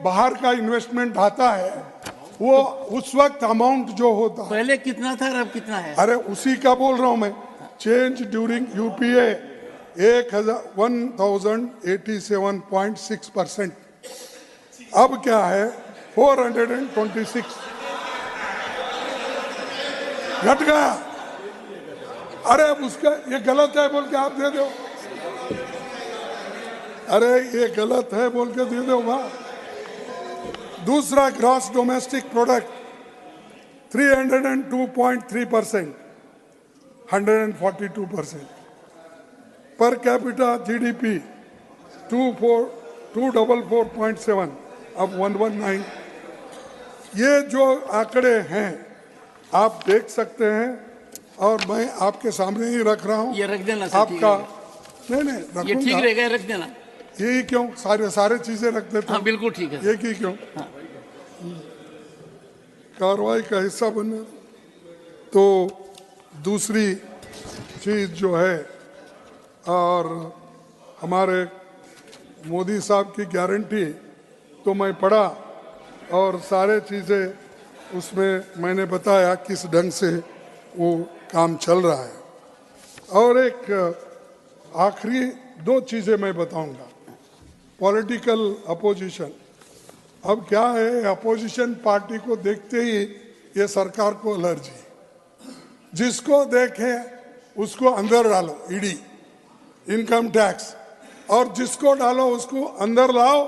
बाहर का इन्वेस्टमेंट आता है वो उस वक्त अमाउंट जो होता है, पहले कितना था और अब कितना है? अरे उसी का बोल रहा हूं मैं। चेंज ड्यूरिंग यूपीए 1087.6%, अब क्या है 426, घट गया। अरे उसका ये गलत है बोल के आप दे दो, अरे ये गलत है बोल के दे दो वाह। दूसरा gross domestic product 302.3%, 142%। Per capita GDP 244.7, अब 119। ये जो आंकड़े हैं आप देख सकते हैं और मैं आपके सामने ही रख रहा हूं। ये रख देना सर, आपका नहीं ये रखूंगा। ठीक रहेगा, रख देना। यही क्यों सारे चीजें रख देते हाँ हैं? बिल्कुल ठीक है। एक ही क्यों? हाँ। कार्रवाई का हिस्सा बनने। तो दूसरी चीज जो है, और हमारे मोदी साहब की गारंटी तो मैं पढ़ा और सारे चीजें उसमें मैंने बताया किस ढंग से वो काम चल रहा है। और एक आखिरी दो चीजें मैं बताऊंगा। पॉलिटिकल अपोजिशन, अब क्या है, अपोजिशन पार्टी को देखते ही ये सरकार को एलर्जी, जिसको देखे उसको अंदर डालो, ईडी, इनकम टैक्स, और जिसको डालो उसको अंदर लाओ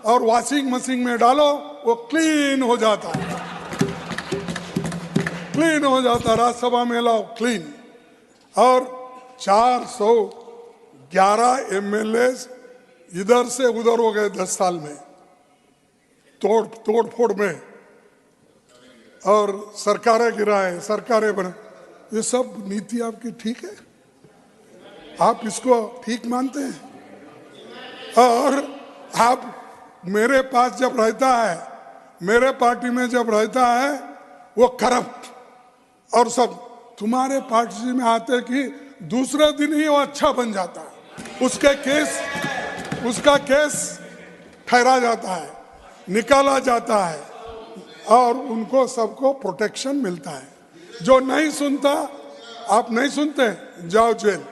और वॉशिंग मशीन में डालो, वो क्लीन हो जाता है, क्लीन हो जाता। राज्यसभा में लाओ क्लीन। और 411 एमएलए इधर से उधर हो गए 10 साल में, तोड़ फोड़ में, और सरकारें गिराए, सरकारें बने। ये सब नीति आपकी ठीक है? आप इसको ठीक मानते हैं? और आप मेरे पास जब रहता है, मेरे पार्टी में जब रहता है, वो करप्ट और सब तुम्हारे पार्टी में आते कि दूसरे दिन ही वो अच्छा बन जाता है, उसका केस ठहरा जाता है, निकाला जाता है और उनको सबको प्रोटेक्शन मिलता है। जो नहीं सुनता, आप नहीं सुनते जाओ जेल,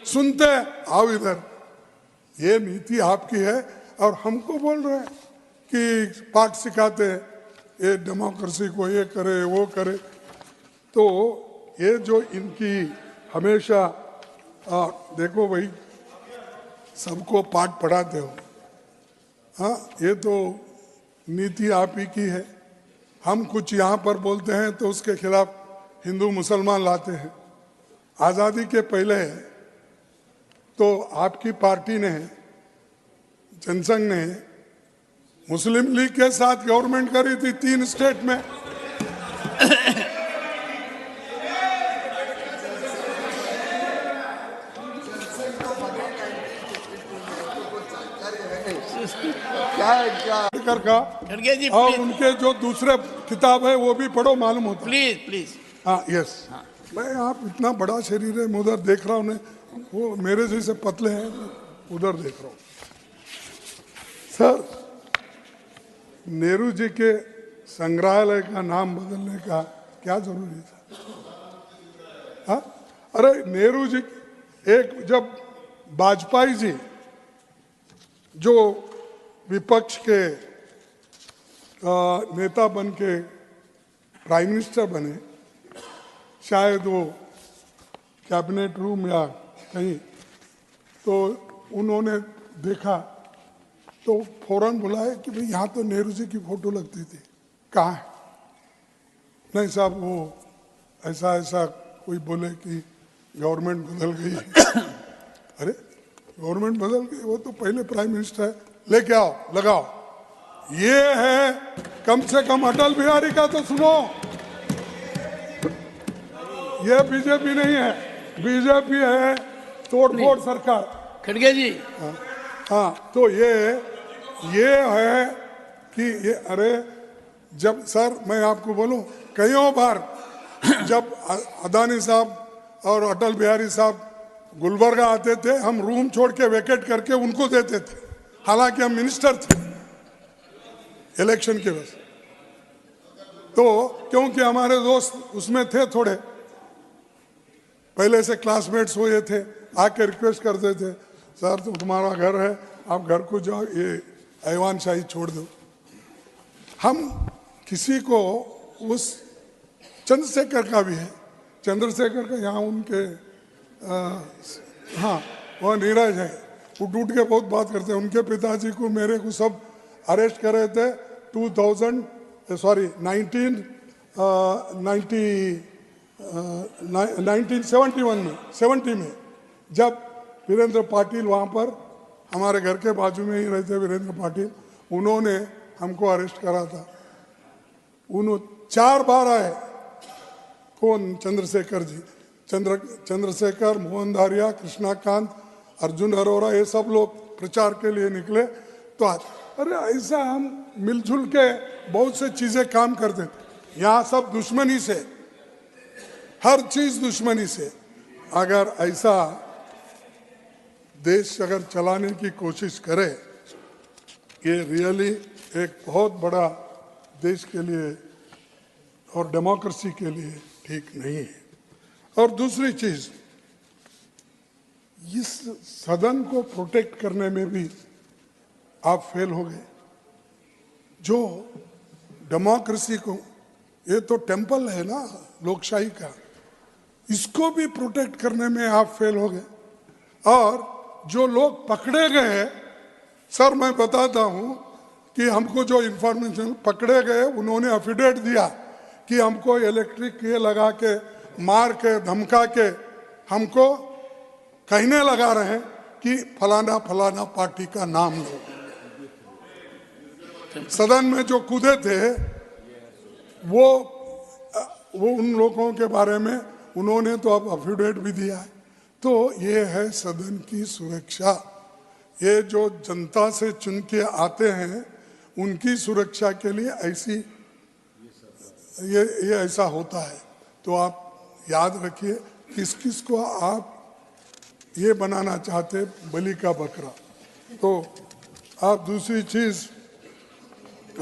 सुनते आओ इधर। ये नीति आपकी है और हमको बोल रहे हैं कि पाठ सिखाते हैं ये डेमोक्रेसी को, ये करे वो करे। तो ये जो इनकी हमेशा देखो भाई, सबको पाठ पढ़ाते हो, हाँ, ये तो नीति आप ही की है। हम कुछ यहाँ पर बोलते हैं तो उसके खिलाफ हिंदू मुसलमान लाते हैं। आज़ादी के पहले तो आपकी पार्टी ने, जनसंघ ने मुस्लिम लीग के साथ गवर्नमेंट करी थी 3 स्टेट में। का खड़गे जी और प्लीज, उनके जो दूसरे किताब है वो भी पढ़ो, मालूम होता है। Please please. हाँ यस, मैं आप इतना बड़ा शरीर है, मैं उधर देख रहा हूँ, वो मेरे जैसे पतले हैं, उधर देख रहा हूँ। सर, नेहरू जी के संग्रहालय का नाम बदलने का क्या जरूरी था? हाँ, अरे नेहरू जी एक जब वाजपेयी जी जो विपक्ष के नेता बन के प्राइम मिनिस्टर बने, शायद वो कैबिनेट रूम या कहीं, तो उन्होंने देखा तो फौरन बुलाया कि भाई यहाँ तो नेहरू जी की फोटो लगती थी, कहाँ है? नहीं साहब, वो ऐसा ऐसा कोई बोले कि गवर्नमेंट बदल गई है। अरे गवर्नमेंट बदल गई, वो तो पहले प्राइम मिनिस्टर है, लेके आओ लगाओ। ये है कम से कम अटल बिहारी का तो सुनो, ये बीजेपी नहीं है, बीजेपी है तोड़फोड़ सरकार। खड़गे जी, हाँ, तो ये है कि ये, अरे जब सर मैं आपको बोलूं, कईयों बार जब अदानी साहब और अटल बिहारी साहब गुलबर्गा आते थे, हम रूम छोड़ के वेकेट करके उनको देते थे, हालांकि हम मिनिस्टर थे इलेक्शन के वजह। तो क्योंकि हमारे दोस्त उसमें थे, थोड़े पहले से क्लासमेट्स हुए थे, आके रिक्वेस्ट करते थे, सर तो तुम्हारा घर है, आप घर को जाओ, ये ऐवान शाही छोड़ दो। हम किसी को उस चंद्रशेखर का भी है, चंद्रशेखर का यहाँ उनके हाँ वह नीरज है, उठ उठ के बहुत बात करते हैं। उनके पिताजी को मेरे को सब अरेस्ट कर रहे थे 1971 में, 70 में, जब वीरेंद्र पाटिल वहाँ पर हमारे घर के बाजू में ही रहते, वीरेंद्र पाटिल, उन्होंने हमको अरेस्ट करा था। उन्होंने 4 बार आए, कौन? चंद्रशेखर जी, चंद्रशेखर, मोहन धारिया, कृष्णाकांत, अर्जुन अरोरा, ये सब लोग प्रचार के लिए निकले। तो आज अरे ऐसा हम मिलजुल के बहुत से चीजें काम करते थे, यहाँ सब दुश्मनी से, हर चीज दुश्मनी से। अगर ऐसा देश अगर चलाने की कोशिश करे, ये रियली एक बहुत बड़ा देश के लिए और डेमोक्रेसी के लिए ठीक नहीं है। और दूसरी चीज, इस सदन को प्रोटेक्ट करने में भी आप फेल हो गए। जो डेमोक्रेसी को, ये तो टेम्पल है ना लोकशाही का, इसको भी प्रोटेक्ट करने में आप फेल हो गए। और जो लोग पकड़े गए, सर मैं बताता हूं कि हमको जो इंफॉर्मेशन पकड़े गए, उन्होंने एफिडेविट दिया कि हमको इलेक्ट्रिक ये लगा के, मार के, धमका के हमको कहने लगा रहे हैं कि फलाना फलाना पार्टी का नाम लो। सदन में जो कूदे थे वो उन लोगों के बारे में उन्होंने तो अब एफिडेविट भी दिया है। तो ये है सदन की सुरक्षा। ये जो जनता से चुन के आते हैं, उनकी सुरक्षा के लिए ऐसी ये ऐसा होता है। तो आप याद रखिए, किस किस को आप ये बनाना चाहते, बलि का बकरा। तो आप दूसरी चीज,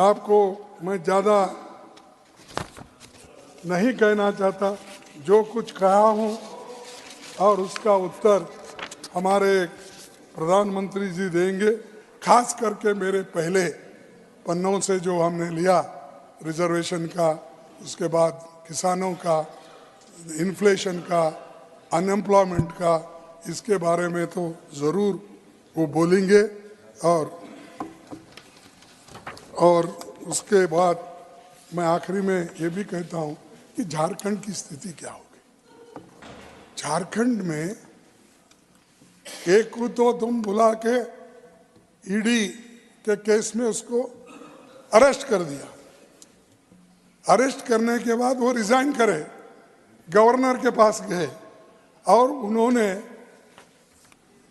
आपको मैं ज़्यादा नहीं कहना चाहता, जो कुछ कहा हूँ और उसका उत्तर हमारे प्रधानमंत्री जी देंगे। खास करके मेरे पहले पन्नों से जो हमने लिया रिजर्वेशन का, उसके बाद किसानों का, इन्फ्लेशन का, अनएम्प्लॉयमेंट का, इसके बारे में तो ज़रूर वो बोलेंगे। और उसके बाद मैं आखिरी में ये भी कहता हूँ कि झारखंड की स्थिति क्या होगी। झारखंड में एक को तो तुम बुला के ईडी के केस में उसको अरेस्ट कर दिया, अरेस्ट करने के बाद वो रिजाइन करे, गवर्नर के पास गए और उन्होंने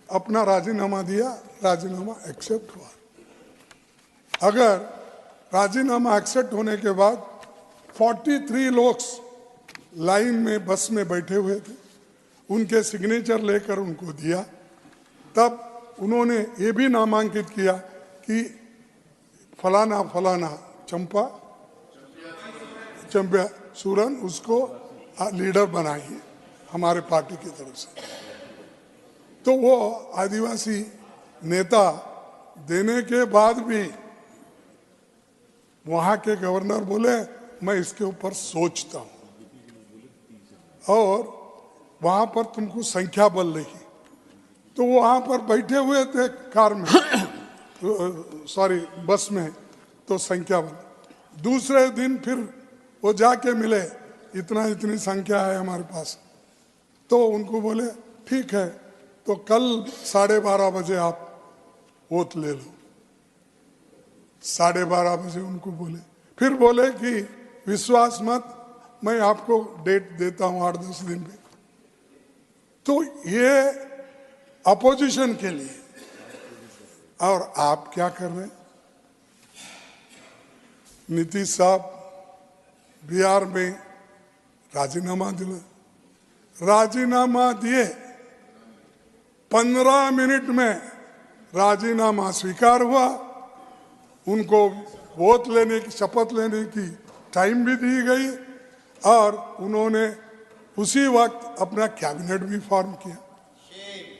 अपना राजीनामा दिया, राजीनामा एक्सेप्ट हुआ। अगर राजीनामा एक्सेप्ट होने के बाद 43 लोग लाइन में बस में बैठे हुए थे, उनके सिग्नेचर लेकर उनको दिया, तब उन्होंने ये भी नामांकित किया कि फलाना फलाना चंपिया सूरन उसको लीडर बनाइए। हमारे पार्टी की तरफ से। तो वो आदिवासी नेता देने के बाद भी वहां के गवर्नर बोले मैं इसके ऊपर सोचता हूं, और वहां पर तुमको संख्या बल रही, तो वहां पर बैठे हुए थे कार में सॉरी बस में, तो संख्या बल। दूसरे दिन फिर वो जाके मिले, इतनी संख्या है हमारे पास, तो उनको बोले ठीक है, तो कल 12:30 बजे आप वोट ले लो। 12:30 बजे उनको बोले, फिर बोले कि विश्वास मत, मैं आपको डेट देता हूं 8-10 दिन में। तो ये अपोजिशन के लिए, और आप क्या कर रहे हैं? नीतीश साहब बिहार में राजीनामा दिए, 15 मिनट में राजीनामा स्वीकार हुआ, उनको वोट लेने की, शपथ लेने की टाइम भी दी गई, और उन्होंने उसी वक्त अपना कैबिनेट भी फॉर्म किया।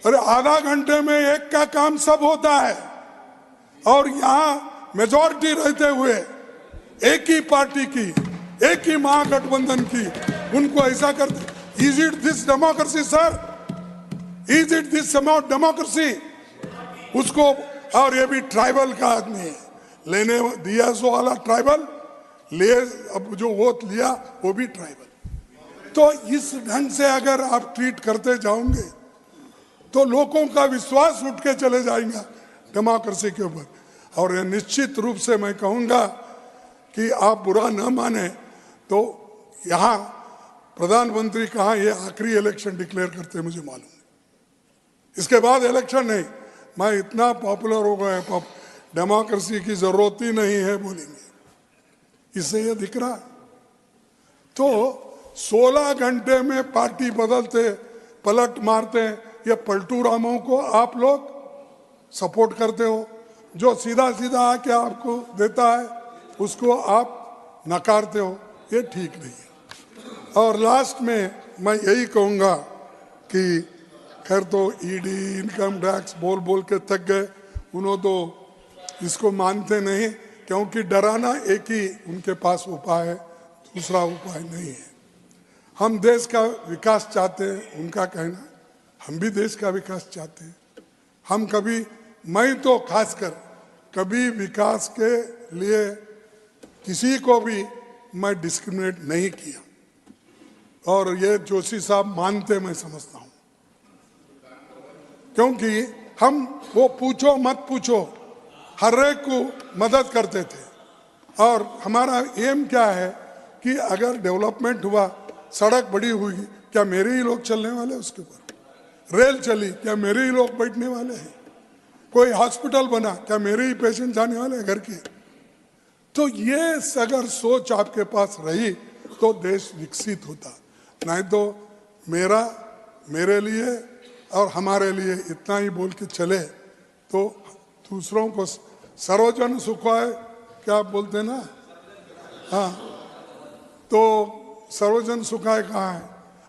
अरे आधा घंटे में एक का काम सब होता है, और यहाँ मेजॉरिटी रहते हुए एक ही पार्टी की, एक ही महागठबंधन की, उनको ऐसा करते। Is it this democracy sir? Is it this about democracy? उसको, और ये भी ट्राइबल का आदमी है, लेने दिया सो वाला ट्राइबल, ले अब जो वोट लिया वो भी ट्राइबल। तो इस ढंग से अगर आप ट्रीट करते जाओगे तो लोगों का विश्वास उठ के चले जाएगा डेमोक्रेसी के ऊपर। और ये निश्चित रूप से मैं कहूँगा कि आप बुरा न माने तो यहाँ प्रधानमंत्री कहाँ ये आखिरी इलेक्शन डिक्लेयर करते मुझे मालूम है, इसके बाद इलेक्शन नहीं। मैं इतना पॉपुलर हो गया, डेमोक्रेसी की जरूरत ही नहीं है बोलेंगे, इससे ये दिख रहा। तो 16 घंटे में पार्टी बदलते, पलट मारते, ये पलटू रामों को आप लोग सपोर्ट करते हो, जो सीधा सीधा आके आपको देता है उसको आप नकारते हो, ये ठीक नहीं है। और लास्ट में मैं यही कहूँगा कि खैर तो ईडी, इनकम टैक्स बोल बोल के थक गए, उन्होंने तो इसको मानते नहीं, क्योंकि डराना एक ही उनके पास उपाय है, दूसरा उपाय नहीं है। हम देश का विकास चाहते हैं, उनका कहना, हम भी देश का विकास चाहते हैं। हम कभी, मैं तो खासकर कभी विकास के लिए किसी को भी मैं डिस्क्रिमिनेट नहीं किया, और ये जोशी साहब मानते, मैं समझता हूँ, क्योंकि हम वो पूछो मत पूछो हर एक को मदद करते थे। और हमारा एम क्या है कि अगर डेवलपमेंट हुआ, सड़क बड़ी हुई, क्या मेरे ही लोग चलने वाले उसके ऊपर? रेल चली, क्या मेरे ही लोग बैठने वाले हैं? कोई हॉस्पिटल बना, क्या मेरे ही पेशेंट जाने वाले हैं घर के? तो ये अगर सोच आपके पास रही तो देश विकसित होता, नहीं तो मेरे लिए और हमारे लिए इतना ही बोल के चले तो दूसरों को सर्वजन सुखाए, क्या बोलते ना, हाँ, तो सर्वजन सुखाए कहाँ है?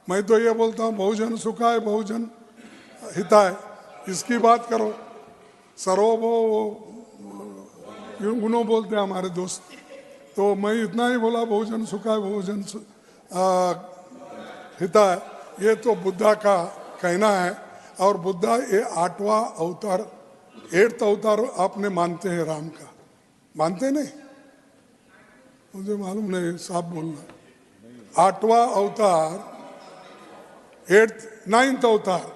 मैं तो ये बोलता हूँ बहुजन सुखाए बहुजन हिताय, इसकी बात करो। उन्हों बोलते हैं हमारे दोस्त, तो मैं इतना ही बोला बहुजन सुखाए बहुजन हिताय, ये तो बुद्धा का कहना है। और बुद्धा ये 8वां अवतार, 8th अवतार आपने मानते हैं राम का, मानते नहीं? मुझे मालूम नहीं, साफ बोलना। 8वां अवतार, 9th अवतार,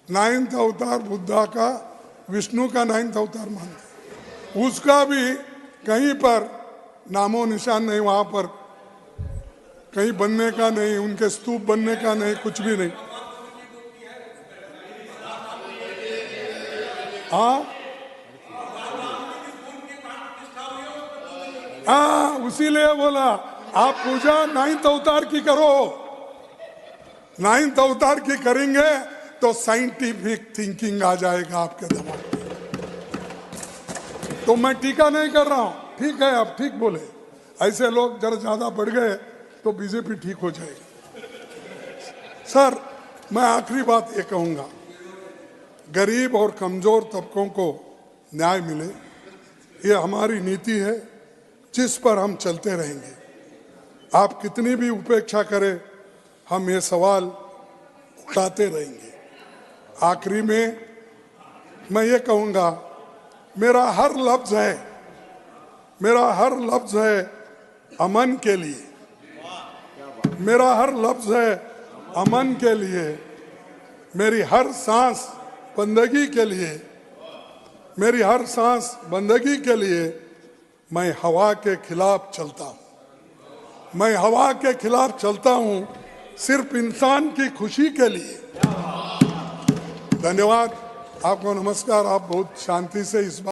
9th अवतार बुद्धा का, विष्णु का 9th अवतार मानते, उसका भी कहीं पर नामो निशान नहीं, वहां पर कहीं बनने का नहीं, उनके स्तूप बनने का नहीं, कुछ भी नहीं। हाँ, उसीलिए बोला आप पूजा 9th अवतार की करो। 9th अवतार की करेंगे तो साइंटिफिक थिंकिंग आ जाएगा आपके दिमाग में। तो मैं टीका नहीं कर रहा हूं, ठीक है, आप ठीक बोले, ऐसे लोग जरा ज्यादा बढ़ गए तो बीजेपी ठीक हो जाएगी। सर, मैं आखिरी बात ये कहूंगा, गरीब और कमजोर तबकों को न्याय मिले, ये हमारी नीति है जिस पर हम चलते रहेंगे। आप कितनी भी उपेक्षा करें, हम ये सवाल उठाते रहेंगे। आखिरी में मैं ये कहूंगा, मेरा हर लफ्ज है अमन के लिए, मेरा हर लफ्ज है अमन के लिए, मेरी हर सांस बंदगी के लिए, मेरी हर सांस बंदगी के लिए मैं हवा के खिलाफ चलता हूं। मैं हवा के खिलाफ चलता हूं सिर्फ इंसान की खुशी के लिए। धन्यवाद, आपको नमस्कार। आप बहुत शांति से इस